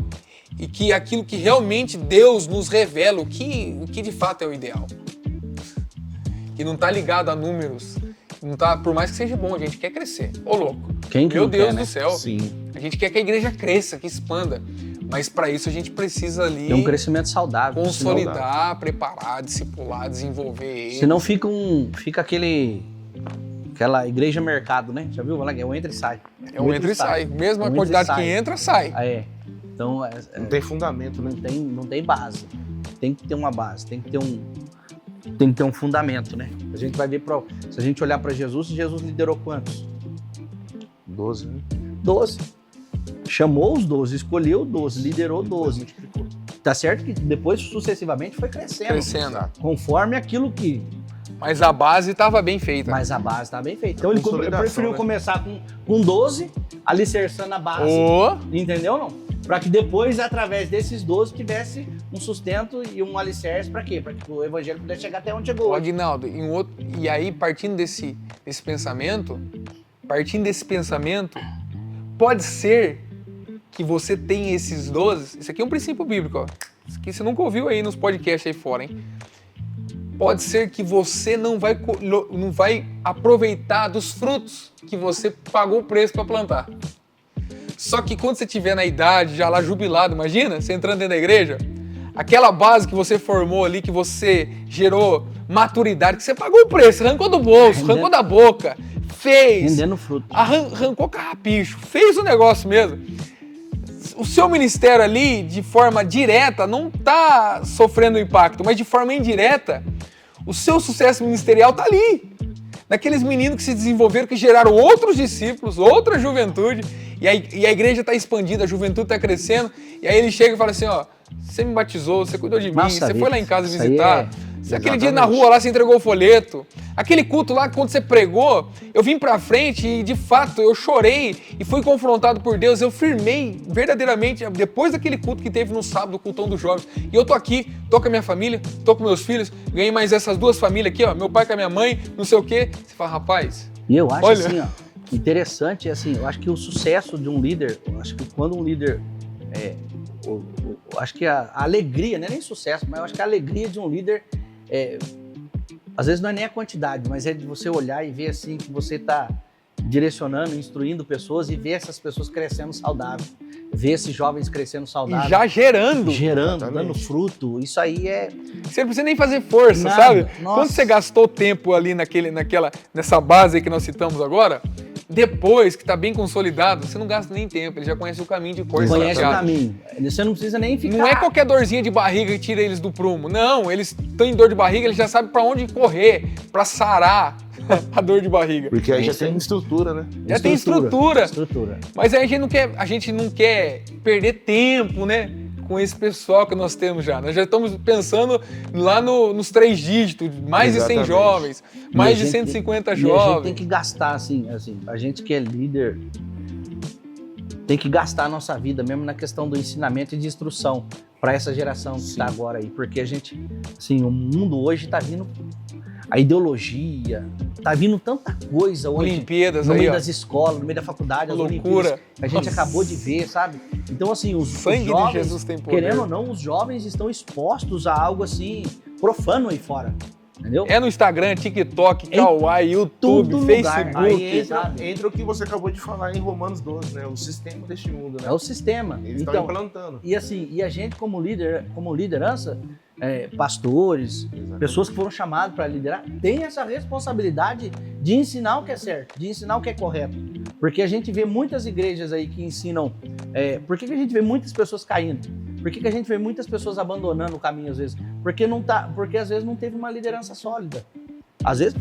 e que aquilo que realmente Deus nos revela, o que de fato é o ideal. Que não está ligado a números. Não tá, por mais que seja bom, a gente quer crescer. Ô, louco. Quem que Meu não Deus quer, né? do céu. Sim. A gente quer que a igreja cresça, que expanda. Mas para isso a gente precisa ali... Tem um crescimento saudável. Consolidar, preparar, discipular, desenvolver ele. Senão fica aquela igreja mercado, né? Já viu? É um entra e sai. É um entra e sai. Mesmo a quantidade que entra, sai. Então, não tem fundamento, né? Não tem base. Tem que ter uma base, tem que ter um fundamento, né? A gente vai ver, se a gente olhar para Jesus liderou quantos? 12, né? 12. Chamou os 12, escolheu 12, liderou 12. Tá certo que depois, sucessivamente, foi crescendo. Conforme aquilo que... Mas a base estava bem feita. Então ele preferiu começar com 12, alicerçando a base. Entendeu, não? Para que depois, através desses 12, tivesse um sustento e um alicerce. Para quê? Para que o evangelho pudesse chegar até onde chegou. Aguinaldo, e aí, partindo desse pensamento, pode ser que você tenha esses 12. Isso aqui é um princípio bíblico, ó. Isso aqui você nunca ouviu aí nos podcasts aí fora, hein? Pode ser que você não vai aproveitar dos frutos que você pagou o preço para plantar. Só que quando você estiver na idade, já lá jubilado, imagina, você entrando dentro da igreja, aquela base que você formou ali, que você gerou maturidade, que você pagou o preço, arrancou do bolso, arrancou da boca, fez. Rendendo fruto. Arrancou carrapicho, fez o negócio mesmo. O seu ministério ali, de forma direta, não está sofrendo impacto, mas de forma indireta, o seu sucesso ministerial está ali. Naqueles meninos que se desenvolveram, que geraram outros discípulos, outra juventude, e a igreja está expandida, a juventude está crescendo, e aí ele chega e fala assim, ó, você me batizou, você cuidou de mim, você foi lá em casa visitar, aquele dia na rua lá você entregou o folheto, aquele culto lá quando você pregou, eu vim pra frente e de fato eu chorei e fui confrontado por Deus, eu firmei verdadeiramente, depois daquele culto que teve no sábado, o cultão dos jovens, e eu tô aqui, tô com a minha família, tô com meus filhos, ganhei mais essas 2 famílias aqui, ó, meu pai com a minha mãe, não sei o quê, você fala, rapaz... E eu acho assim, ó, interessante, assim, eu acho que o sucesso de um líder, eu acho que quando um líder, acho que a alegria, não é nem sucesso, mas eu acho que a alegria de um líder, às vezes não é nem a quantidade, mas é de você olhar e ver assim que você está direcionando, instruindo pessoas e ver essas pessoas crescendo saudável, ver esses jovens crescendo saudável. E já gerando, dando fruto, isso aí Você não precisa nem fazer força, sabe? Nossa. Quando você gastou tempo ali nessa base aí que nós citamos agora, depois que está bem consolidado, você não gasta nem tempo, ele já conhece o caminho de coisa. Conhece o caminho. Você não precisa nem ficar... Não é qualquer dorzinha de barriga que tira eles do prumo. Não, eles estão em dor de barriga, eles já sabem para onde correr, para sarar a dor de barriga. Porque aí já tem estrutura, né? Já tem estrutura. Estrutura. Mas aí a gente não quer perder tempo, né? Com esse pessoal que nós temos já. Nós já estamos pensando lá nos 3 dígitos, mais de 100 jovens, mais de 150 jovens. A gente tem que gastar, assim, a gente que é líder, tem que gastar a nossa vida mesmo na questão do ensinamento e de instrução para essa geração que está agora aí. Porque a gente, assim, o mundo hoje está vindo a ideologia, tá vindo tanta coisa hoje. Olimpíadas no aí, meio ó. das escolas, no meio da faculdade, as Loucura. Olimpíadas, que a gente acabou de ver, sabe? Então, assim, os Sangue jovens, de Jesus tem poder. querendo ou não, os jovens estão expostos a algo assim, profano aí fora, entendeu? É no Instagram, TikTok, Em Kawaii, YouTube, todo lugar. Facebook. Aí Sabe? Entra o que você acabou de falar em Romanos 12, né? O sistema deste mundo, né? É o sistema. Eles estão Então, implantando. e assim, e a gente como líder, como liderança, pastores, Exatamente. pessoas que foram chamadas para liderar, tem essa responsabilidade de ensinar o que é certo, de ensinar o que é correto. Porque a gente vê muitas igrejas aí que ensinam. Por que a gente vê muitas pessoas caindo? Por que a gente vê muitas pessoas abandonando o caminho às vezes? Porque às vezes não teve uma liderança sólida. Às vezes,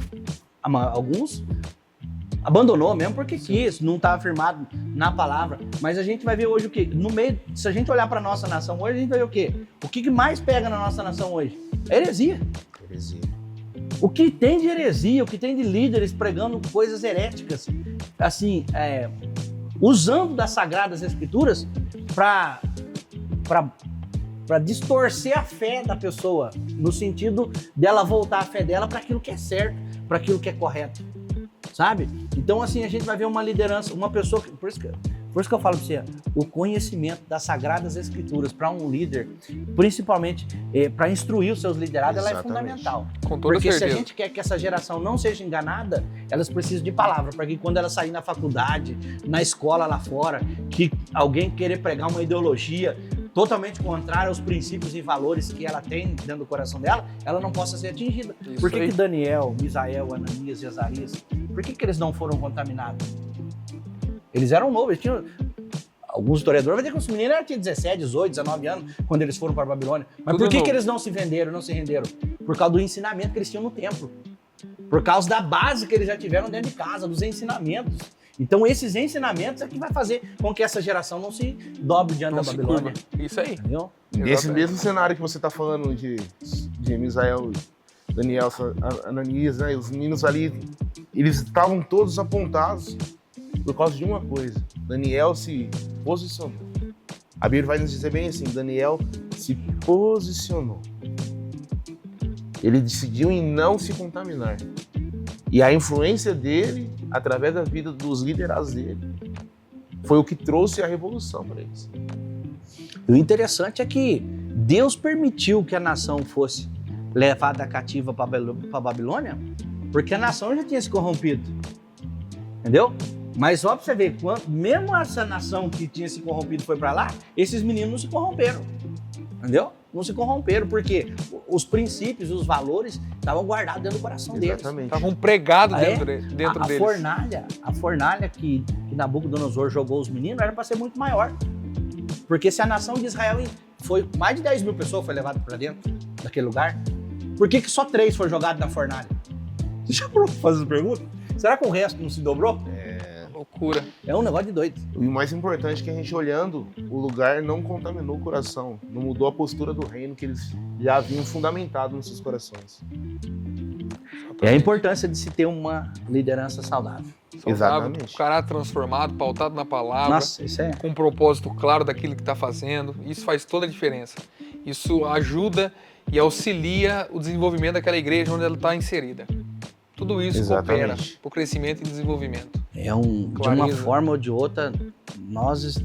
alguns abandonou mesmo porque quis, não está afirmado na palavra. Mas a gente vai ver hoje o quê? No meio, se a gente olhar para nossa nação hoje, a gente vai ver o quê? O que mais pega na nossa nação hoje? É heresia. Heresia. O que tem de heresia, o que tem de líderes pregando coisas heréticas, assim, usando das Sagradas Escrituras para distorcer a fé da pessoa, no sentido dela voltar a fé dela para aquilo que é certo, para aquilo que é correto, sabe? Então, assim, a gente vai ver uma liderança, uma pessoa, por isso que eu falo para você, o conhecimento das Sagradas Escrituras para um líder, principalmente para instruir os seus liderados, ela é Exatamente. fundamental. Com toda Porque certeza. se a gente quer que essa geração não seja enganada, elas precisam de palavra, para que quando ela sair na faculdade, na escola lá fora, que alguém querer pregar uma ideologia totalmente contrária aos princípios e valores que ela tem dentro do coração dela, ela não possa ser atingida. Isso Por que aí. que Daniel, Misael, Ananias e Azarias, por que eles não foram contaminados? Eles eram novos, eles tinham... Alguns historiadores vão dizer que os meninos tinham 17, 18, 19 anos quando eles foram para a Babilônia. Mas Tudo por que novo. eles não se venderam, não se renderam? Por causa do ensinamento que eles tinham no templo. Por causa da base que eles já tiveram dentro de casa, dos ensinamentos. Então esses ensinamentos é que vai fazer com que essa geração não se dobre diante Não da se Babilônia. curva. Isso aí. Entendeu? Nesse Exatamente. mesmo cenário que você está falando de Misael, Daniel, Ananias, né? Os meninos ali, eles estavam todos apontados por causa de uma coisa. Daniel se posicionou. A Bíblia vai nos dizer bem assim, Daniel se posicionou. Ele decidiu em não se contaminar. E a influência dele, através da vida dos liderados dele, foi o que trouxe a revolução para eles. E o interessante é que Deus permitiu que a nação fosse levada cativa para a Babilônia, porque a nação já tinha se corrompido. Entendeu? Mas ó, pra você ver, mesmo essa nação que tinha se corrompido foi para lá, esses meninos não se corromperam. Entendeu? Não se corromperam, porque os princípios, os valores estavam guardados dentro do coração deles. Exatamente. Estavam pregados Ah, é? dentro a deles. fornalha que Nabucodonosor jogou os meninos era para ser muito maior. Porque se a nação de Israel foi mais de 10 mil pessoas foi levado para dentro daquele lugar, por que só 3 foram jogados na fornalha? Você já parou pra fazer essa pergunta? Será que o resto não se dobrou? Loucura. É um negócio de doido. E o mais importante é que a gente olhando, o lugar não contaminou o coração, não mudou a postura do reino que eles já haviam fundamentado nos seus corações. É a importância de se ter uma liderança saudável. Saudável, Exatamente. com caráter transformado, pautado na palavra, Nossa, isso é... com um propósito claro daquilo que está fazendo. Isso faz toda a diferença. Isso ajuda e auxilia o desenvolvimento daquela igreja onde ela está inserida. Tudo isso coopera Exatamente. para o crescimento e desenvolvimento. de uma Clareza. forma ou de outra, nós,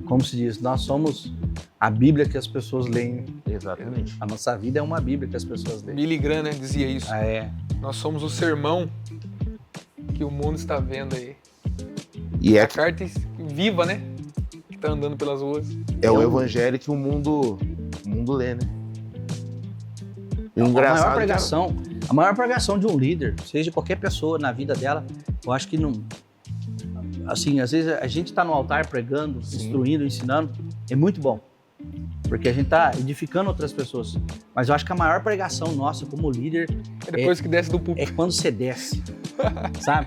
como se diz, nós somos a Bíblia que as pessoas leem. Exatamente. A nossa vida é uma Bíblia que as pessoas leem. Billy Graham, né, dizia isso. É. Nós somos o sermão que o mundo está vendo aí. E A carta viva, né? Que está andando pelas ruas. é o evangelho que o mundo lê, né? E o A engraçado maior pregação de um líder, seja qualquer pessoa na vida dela, eu acho que não... Assim, às vezes a gente está no altar pregando, instruindo, ensinando, é muito bom. Porque a gente está edificando outras pessoas. Mas eu acho que a maior pregação nossa como líder É depois que desce do púlpito. é quando você desce, sabe?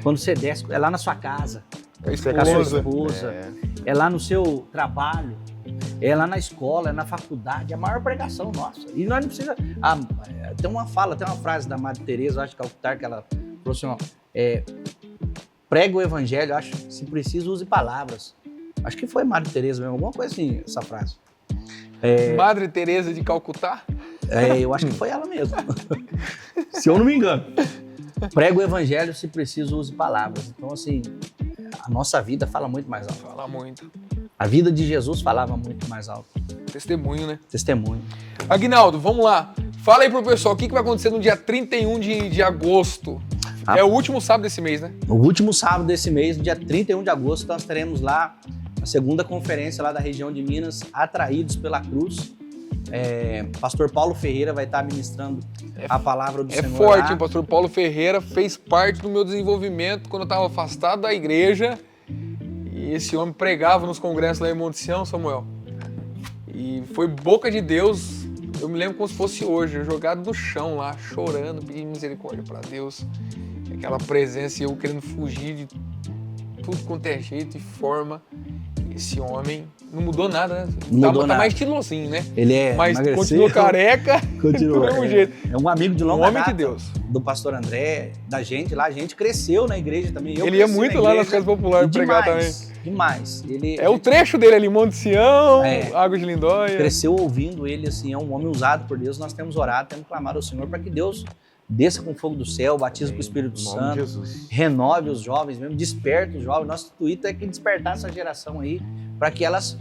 Quando você desce, é lá na sua casa, A com a sua esposa. esposa, é lá no seu trabalho, é lá na escola, é na faculdade, é a maior pregação nossa. E nós não precisa... tem uma frase da Madre Teresa, acho que Calcutá, que ela falou assim, ó, prega o evangelho, acho, se preciso, use palavras. Acho que foi Madre Teresa mesmo, alguma coisa assim, essa frase. Madre Teresa de Calcutá. Eu acho que foi ela mesmo. Se eu não me engano. Prega o evangelho, se preciso, use palavras. Então, assim, a nossa vida fala muito mais alto. Fala muito. A vida de Jesus falava muito mais alto. Testemunho, né? Testemunho. Aguinaldo, vamos lá. Fala aí pro pessoal, o que vai acontecer no dia 31 de agosto? É o último sábado desse mês, né? No último sábado desse mês, no dia 31 de agosto, nós teremos lá a segunda conferência lá da região de Minas, Atraídos pela Cruz. Pastor Paulo Ferreira vai estar ministrando a palavra do Senhor. É forte, lá. hein? Pastor Paulo Ferreira fez parte do meu desenvolvimento quando eu estava afastado da igreja. E esse homem pregava nos congressos lá em Monte Sião, Samuel. E foi boca de Deus, eu me lembro como se fosse hoje, eu jogado no chão lá, chorando, pedindo misericórdia para Deus. Aquela presença e eu querendo fugir de tudo quanto é jeito e forma. Esse homem não mudou nada, né? Tá mais estilosinho, né? Ele é Mas continua careca, continua do mesmo jeito. É um amigo de longa data. data De Deus. Do pastor André, da gente lá. A gente cresceu na igreja também. Ele ia muito lá nas casas populares pregar também. Demais. O trecho dele ali, Monte Sião, Águas de Lindóia. Cresceu ouvindo ele, assim, é um homem usado por Deus. Nós temos orado, temos clamado ao Senhor para que Deus desça com fogo do céu, batize com o Espírito Santo, renove os jovens mesmo, desperte os jovens. Nosso intuito é que despertar essa geração aí, para que elas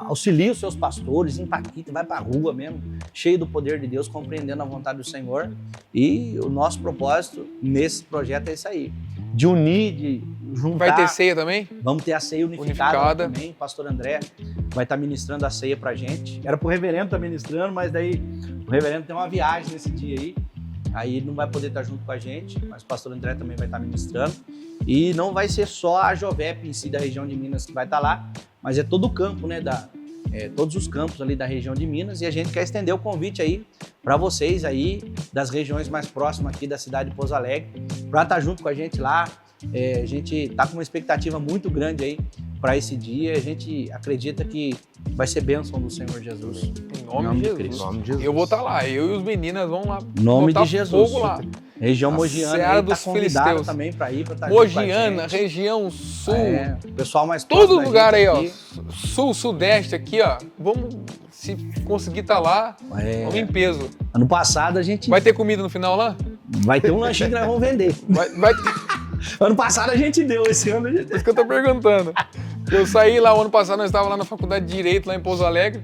auxiliem os seus pastores, empaquetem, vai para a rua mesmo, cheio do poder de Deus, compreendendo a vontade do Senhor. E o nosso propósito nesse projeto é isso aí, de unir, de juntar. Vai ter ceia também? Vamos ter a ceia unificada. Também. O pastor André vai estar ministrando a ceia pra gente. Era pro reverendo estar ministrando, mas daí o reverendo tem uma viagem nesse dia aí. Aí ele não vai poder estar junto com a gente, mas o pastor André também vai estar ministrando. E não vai ser só a Jovep em si da região de Minas que vai estar lá, mas é todo o campo, né? Todos os campos ali da região de Minas. E a gente quer estender o convite aí para vocês aí das regiões mais próximas aqui da cidade de Pouso Alegre, para estar junto com a gente lá. A gente está com uma expectativa muito grande aí para esse dia. A gente acredita que vai ser bênção do Senhor Jesus. Em nome de Jesus. Eu vou estar lá, eu e os meninas vão lá. Em nome de Jesus. Fogo lá. Região Mogiana está convidada também para ir, para estar junto com a Mogiana, gente. região sul. O pessoal mais próximo todo lugar aí, aqui. ó. Sul, sudeste aqui, ó. Vamos, se conseguir estar lá, vamos em peso. Ano passado a gente... Vai ter comida no final lá? Vai ter um lanchinho que nós vamos vender. Vai ter... Ano passado a gente deu, esse ano a gente... É isso que eu tô perguntando. Eu saí lá, o ano passado nós estávamos lá na faculdade de Direito, lá em Pouso Alegre.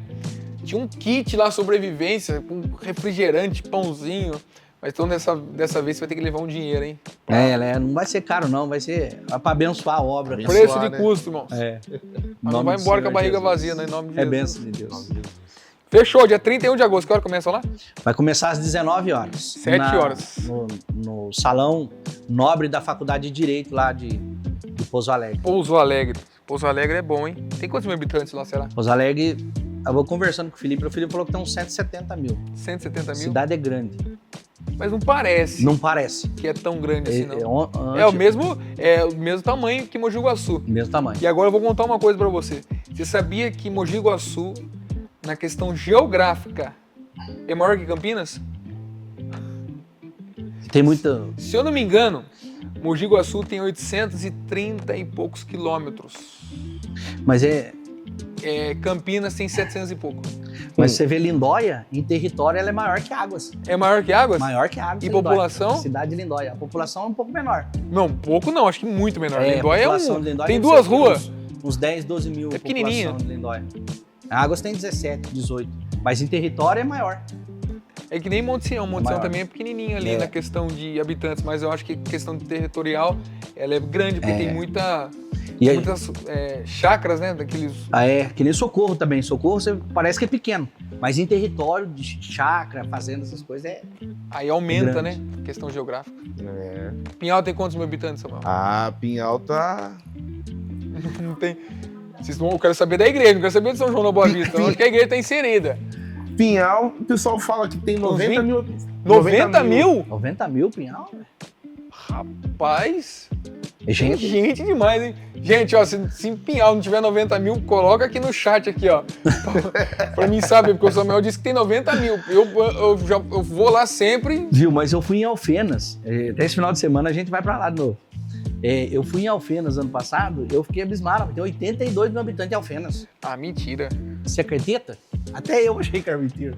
Tinha um kit lá, sobrevivência, com refrigerante, pãozinho. Mas então dessa vez você vai ter que levar um dinheiro, hein? Não vai ser caro não, vai ser para abençoar a obra. Preço de custo, irmão. Mas não vai embora com a barriga vazia, né? Em nome de Jesus. É bênção de Deus. Fechou, dia 31 de agosto. Que hora começa lá? Vai começar às 19 horas. 7 horas. No salão nobre da Faculdade de Direito lá de Pouso Alegre. Pouso Alegre. Pouso Alegre é bom, hein? Tem quantos mil habitantes lá, será? Pouso Alegre, eu vou conversando com o Felipe falou que tem uns 170 mil. 170 mil? A cidade é grande. Mas não parece. Não parece. Que é tão grande assim, não. É o mesmo tamanho que Mogi Guaçu. Mesmo tamanho. E agora eu vou contar uma coisa pra você. Você sabia que Mogi Guaçu, na questão geográfica, é maior que Campinas? Tem muita... Se eu não me engano, Mogi Guaçu tem 830 e poucos quilômetros. Mas Campinas tem 700 e pouco. Mas você vê Lindóia, em território ela é maior que Águas. É maior que Águas? Maior que Águas. E população? A cidade de Lindóia. A população é um pouco menor. Não, pouco não, acho que muito menor. Lindóia Lindóia tem 2 ruas. Uns 10, 12 mil é pequenininha. População de Lindóia. A Águas tem 17, 18. Mas em território é maior. É que nem Monte Sião. Monte Sião também é pequenininho ali na questão de habitantes, mas eu acho que questão de territorial ela é grande, porque tem muitas chácaras, né? Daqueles... que nem Socorro também. Socorro parece que é pequeno, mas em território de chácara, fazenda, essas coisas Aí aumenta, grande. né? Questão geográfica. Pinhal tem quantos mil habitantes, Samuel? Pinhal tá... Não tem... Eu quero saber da igreja, não quero saber de São João da Boa Vista. Eu acho que a igreja tá inserida. Pinhal, o pessoal fala que tem 90 mil. 90 mil? 90 mil, Pinhal? Rapaz... É gente demais, hein? Gente, ó, se em Pinhal não tiver 90 mil, coloca aqui no chat, aqui, ó. Pra mim saber, porque o Samuel disse que tem 90 mil. Eu vou lá sempre. Viu, mas eu fui em Alfenas. Até esse final de semana a gente vai pra lá de novo. Eu fui em Alfenas ano passado, eu fiquei abismado. Tem 82 mil habitantes em Alfenas. Ah, mentira. Você acredita? Até eu achei que era mentira.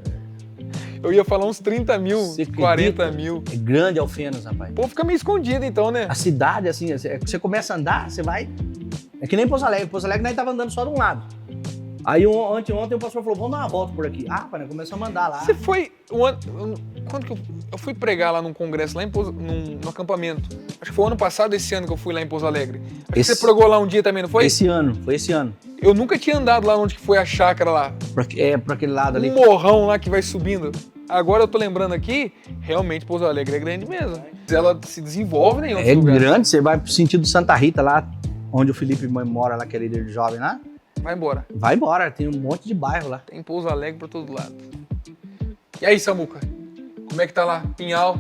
Eu ia falar uns 30 mil, Você 40 acredita? mil. É grande Alfenas, rapaz. Pô, fica meio escondido então, né? A cidade, assim, você começa a andar, você vai... É que nem Pouso Alegre. Pouso Alegre nós tava andando só de um lado. Aí ontem o pastor falou, vamos dar uma volta por aqui. Ah, pai, nós começamos a andar lá. Você foi... Quando que eu fui pregar lá num congresso, lá no acampamento. Acho que foi o ano passado, esse ano que eu fui lá em Pouso Alegre. Acho que você pregou lá um dia também, não foi? Foi esse ano. Eu nunca tinha andado lá onde que foi a chácara lá. Pra aquele lado ali. Um morrão lá que vai subindo. Agora eu tô lembrando aqui, realmente Pouso Alegre é grande mesmo. Ela se desenvolve, né, em outros É lugares. grande, você vai pro sentido Santa Rita lá, onde o Felipe mora lá, aquele líder jovem lá. Vai embora. Vai embora, tem um monte de bairro lá. Tem Pouso Alegre pra todo lado. E aí, Samuca? Como é que tá lá? Pinhal?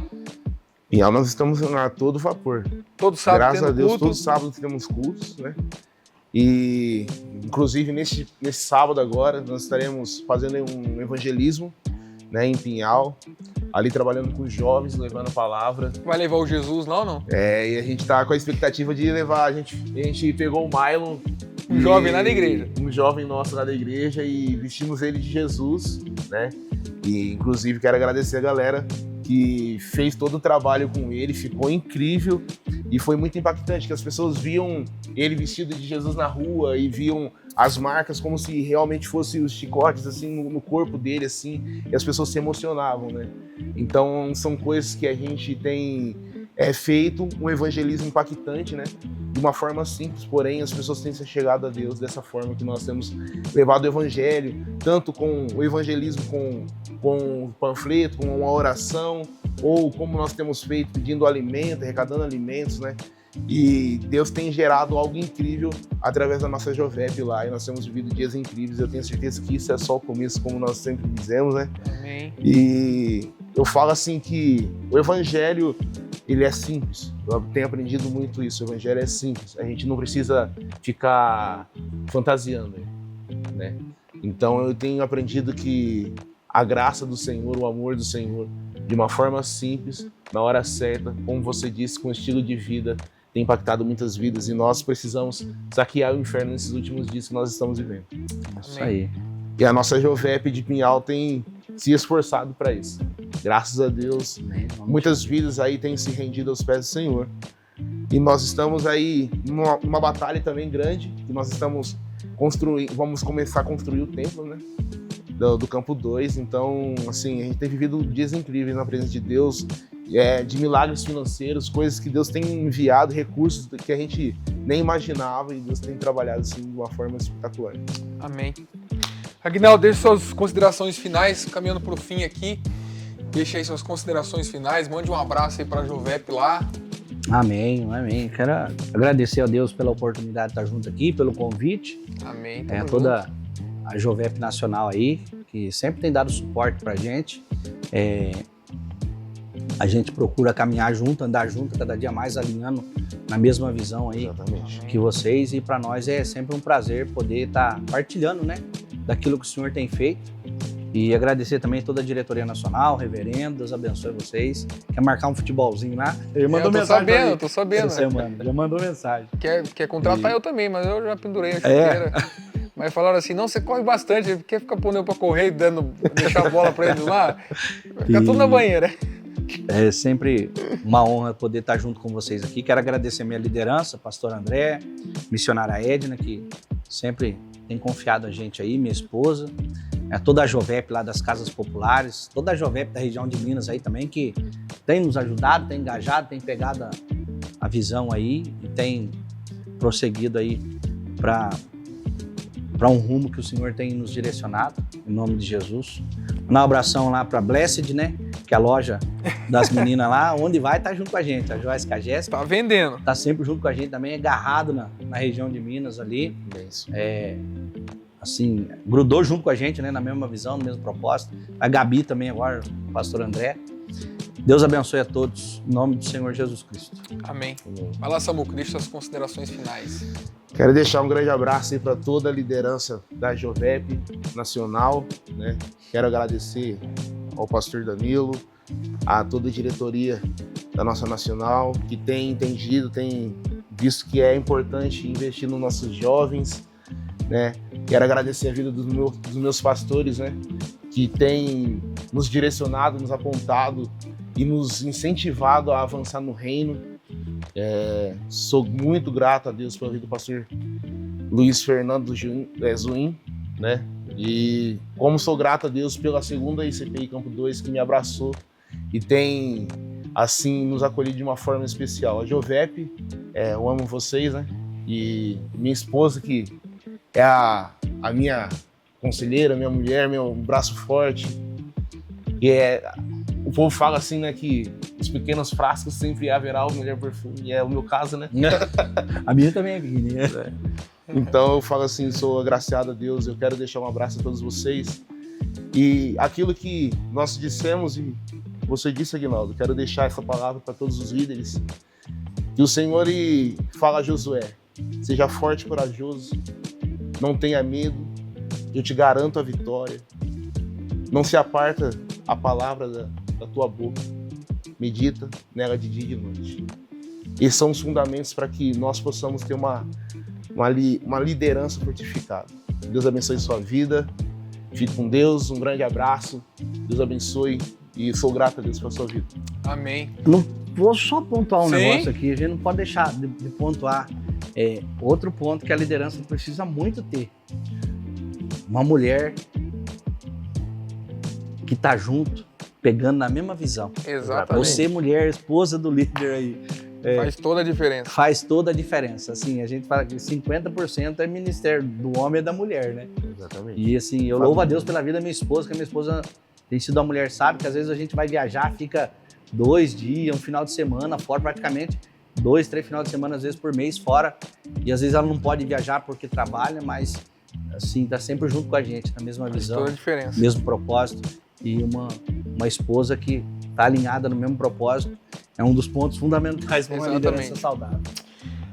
Pinhal, nós estamos a todo vapor. Todo sábado Graças tendo a Deus, culto? todo sábado temos cultos, né? E, inclusive, nesse sábado agora, nós estaremos fazendo um evangelismo, né, em Pinhal, ali trabalhando com os jovens, levando a palavra. Vai levar o Jesus lá ou não? E a gente tá com a expectativa de levar, a gente pegou o Mylon. Um jovem lá da igreja. Um jovem nosso lá da igreja e vestimos ele de Jesus, né? E, inclusive, quero agradecer a galera que fez todo o trabalho com ele, ficou incrível e foi muito impactante, que as pessoas viam ele vestido de Jesus na rua e viam as marcas como se realmente fossem os chicotes, assim, no corpo dele, assim, e as pessoas se emocionavam, né? Então, são coisas que a gente tem feito, um evangelismo impactante, né? De uma forma simples, porém, as pessoas têm se chegado a Deus dessa forma que nós temos levado o evangelho, tanto com o evangelismo com o panfleto, com uma oração, ou como nós temos feito pedindo alimento, arrecadando alimentos, né? E Deus tem gerado algo incrível através da nossa Jovep lá, e nós temos vivido dias incríveis. Eu tenho certeza que isso é só o começo, como nós sempre dizemos, né? Amém. E eu falo assim que o evangelho, ele é simples. Eu tenho aprendido muito isso. O evangelho é simples. A gente não precisa ficar fantasiando, né? Então eu tenho aprendido que a graça do Senhor, o amor do Senhor, de uma forma simples, na hora certa, como você disse, com estilo de vida, tem impactado muitas vidas e nós precisamos saquear o inferno nesses últimos dias que nós estamos vivendo. Isso aí. E a nossa Jovep de Pinhal tem se esforçado para isso. Graças a Deus, muitas vidas aí têm se rendido aos pés do Senhor. E nós estamos aí numa batalha também grande, que nós estamos construindo, vamos começar a construir o templo, né? Do Campo 2. Então, assim, a gente tem vivido dias incríveis na presença de Deus, de milagres financeiros, coisas que Deus tem enviado, recursos que a gente nem imaginava, e Deus tem trabalhado assim de uma forma espetacular. Amém. Aguinaldo, deixe suas considerações finais, caminhando para o fim aqui. Deixe aí suas considerações finais, mande um abraço aí para a Jovep lá. Amém. Quero agradecer a Deus pela oportunidade de estar junto aqui, pelo convite. Amém. Toda a Jovep Nacional aí, que sempre tem dado suporte pra gente. A gente procura caminhar junto, andar junto, cada dia mais alinhando na mesma visão aí. Exatamente. Que vocês, e para nós é sempre um prazer poder estar partilhando, né, daquilo que o Senhor tem feito. E agradecer também toda a diretoria nacional, reverendo, Deus abençoe vocês. Quer marcar um futebolzinho lá? Ele mandou mensagem. Eu tô sabendo. Essa semana, já mandou mensagem. Quer contratar eu também, mas eu já pendurei a chuteira. Mas falaram assim, não, você corre bastante, quer ficar pondo eu pra correr e deixar a bola pra eles lá? Vai ficar tudo na banheira. É sempre uma honra poder estar junto com vocês aqui. Quero agradecer a minha liderança, pastor André, missionária Edna, que sempre tem confiado a gente aí, minha esposa, toda a Jovep lá das Casas Populares, toda a Jovep da região de Minas aí também, que tem nos ajudado, tem engajado, tem pegado a visão aí e tem prosseguido aí para um rumo que o Senhor tem nos direcionado, em nome de Jesus. Um abração lá para Blessed, né? Que é a loja das meninas lá, onde vai, tá junto com a gente. A Joyce Cagés Tá vendendo. tá sempre junto com a gente também, agarrado na região de Minas ali. Assim, grudou junto com a gente, né? Na mesma visão, no mesmo propósito. A Gabi também agora, o pastor André. Deus abençoe a todos, em nome do Senhor Jesus Cristo. Amém. Vai lá, Samuca, deixa suas considerações finais. Quero deixar um grande abraço aí para toda a liderança da Jovep Nacional, né? Quero agradecer ao pastor Danilo, a toda a diretoria da nossa Nacional, que tem entendido, tem visto que é importante investir nos nossos jovens, né? Quero agradecer a vida dos meus pastores, né? Que tem nos direcionado, nos apontado e nos incentivado a avançar no reino. Sou muito grato a Deus pela vida do pastor Luiz Fernando Zuin, né? E como sou grato a Deus pela segunda ICPI Campo 2 que me abraçou e tem, assim, nos acolhido de uma forma especial. A Jovep, eu amo vocês, né? E minha esposa, que é a minha conselheira, minha mulher, meu braço forte. E o povo fala assim, né, que os pequenos frascos sempre haverá o melhor perfume. E é o meu caso, né? A minha também é pequenininha. Então eu falo assim, sou agraciado a Deus, eu quero deixar um abraço a todos vocês. E aquilo que nós dissemos, e você disse, Aguinaldo, quero deixar essa palavra para todos os líderes. Que o Senhor fala a Josué, seja forte e corajoso, não tenha medo, eu te garanto a vitória. Não se aparta a palavra da tua boca, medita nela de dia e de noite. Esses são os fundamentos para que nós possamos ter uma liderança fortificada. Deus abençoe sua vida, fique com Deus, um grande abraço, Deus abençoe e sou grato a Deus pela sua vida. Amém. Não vou só pontuar um Sim. negócio aqui, a gente não pode deixar de pontuar outro ponto que a liderança precisa muito ter. Uma mulher que está junto, pegando na mesma visão. Exatamente. Você, mulher, esposa do líder aí, Faz toda a diferença. faz toda a diferença. Assim, a gente fala que 50% é ministério do homem e da mulher, né? Exatamente. E assim, eu louvo a Deus pela vida da minha esposa, que a minha esposa tem sido uma mulher sábia, que às vezes a gente vai viajar, fica 2 dias, um final de semana fora, praticamente 2, 3 finais de semana, às vezes por mês fora. E às vezes ela não pode viajar porque trabalha, mas assim, tá sempre junto com a gente, na mesma Faz visão, toda a diferença. mesmo propósito. E uma esposa que tá alinhada no mesmo propósito é um dos pontos fundamentais para uma Exatamente. liderança saudável.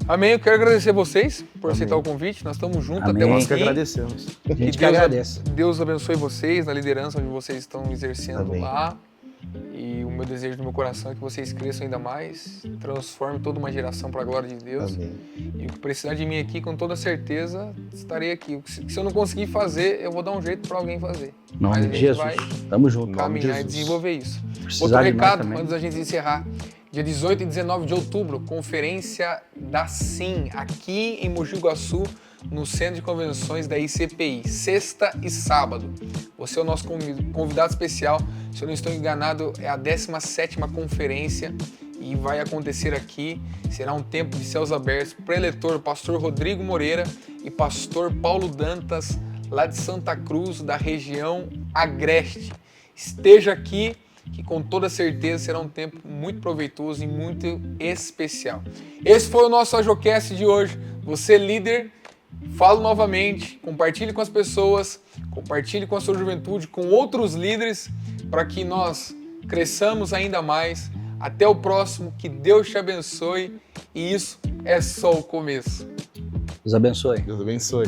Amém. Eu quero agradecer vocês por Amém. aceitar o convite. Nós estamos juntos Amém. até o Nós que fim. agradecemos. A gente que Deus, agradece. Deus abençoe vocês na liderança onde vocês estão exercendo Amém. lá. E o meu desejo do meu coração é que vocês cresçam ainda mais, transformem toda uma geração para a glória de Deus. Amém. E o que precisar de mim aqui, com toda certeza, estarei aqui. Se eu não conseguir fazer, eu vou dar um jeito para alguém fazer. Em nome Mas a de gente Jesus. vai Tamo junto. nome de caminhar e Jesus. desenvolver isso. Precisar Outro de nós recado, também. antes da gente encerrar. Dia 18 e 19 de outubro, conferência da SIM, aqui em Mogi Guaçu, no Centro de Convenções da ICPI, sexta e sábado. Você é o nosso convidado especial, se eu não estou enganado, é a 17ª conferência e vai acontecer aqui. Será um tempo de céus abertos, preletor pastor Rodrigo Moreira e pastor Paulo Dantas, lá de Santa Cruz, da região Agreste. Esteja aqui, que com toda certeza será um tempo muito proveitoso e muito especial. Esse foi o nosso AjoCast de hoje. Você, líder, falo novamente, compartilhe com as pessoas, compartilhe com a sua juventude, com outros líderes, para que nós cresçamos ainda mais. Até o próximo, que Deus te abençoe, e isso é só o começo. Deus abençoe. Deus abençoe.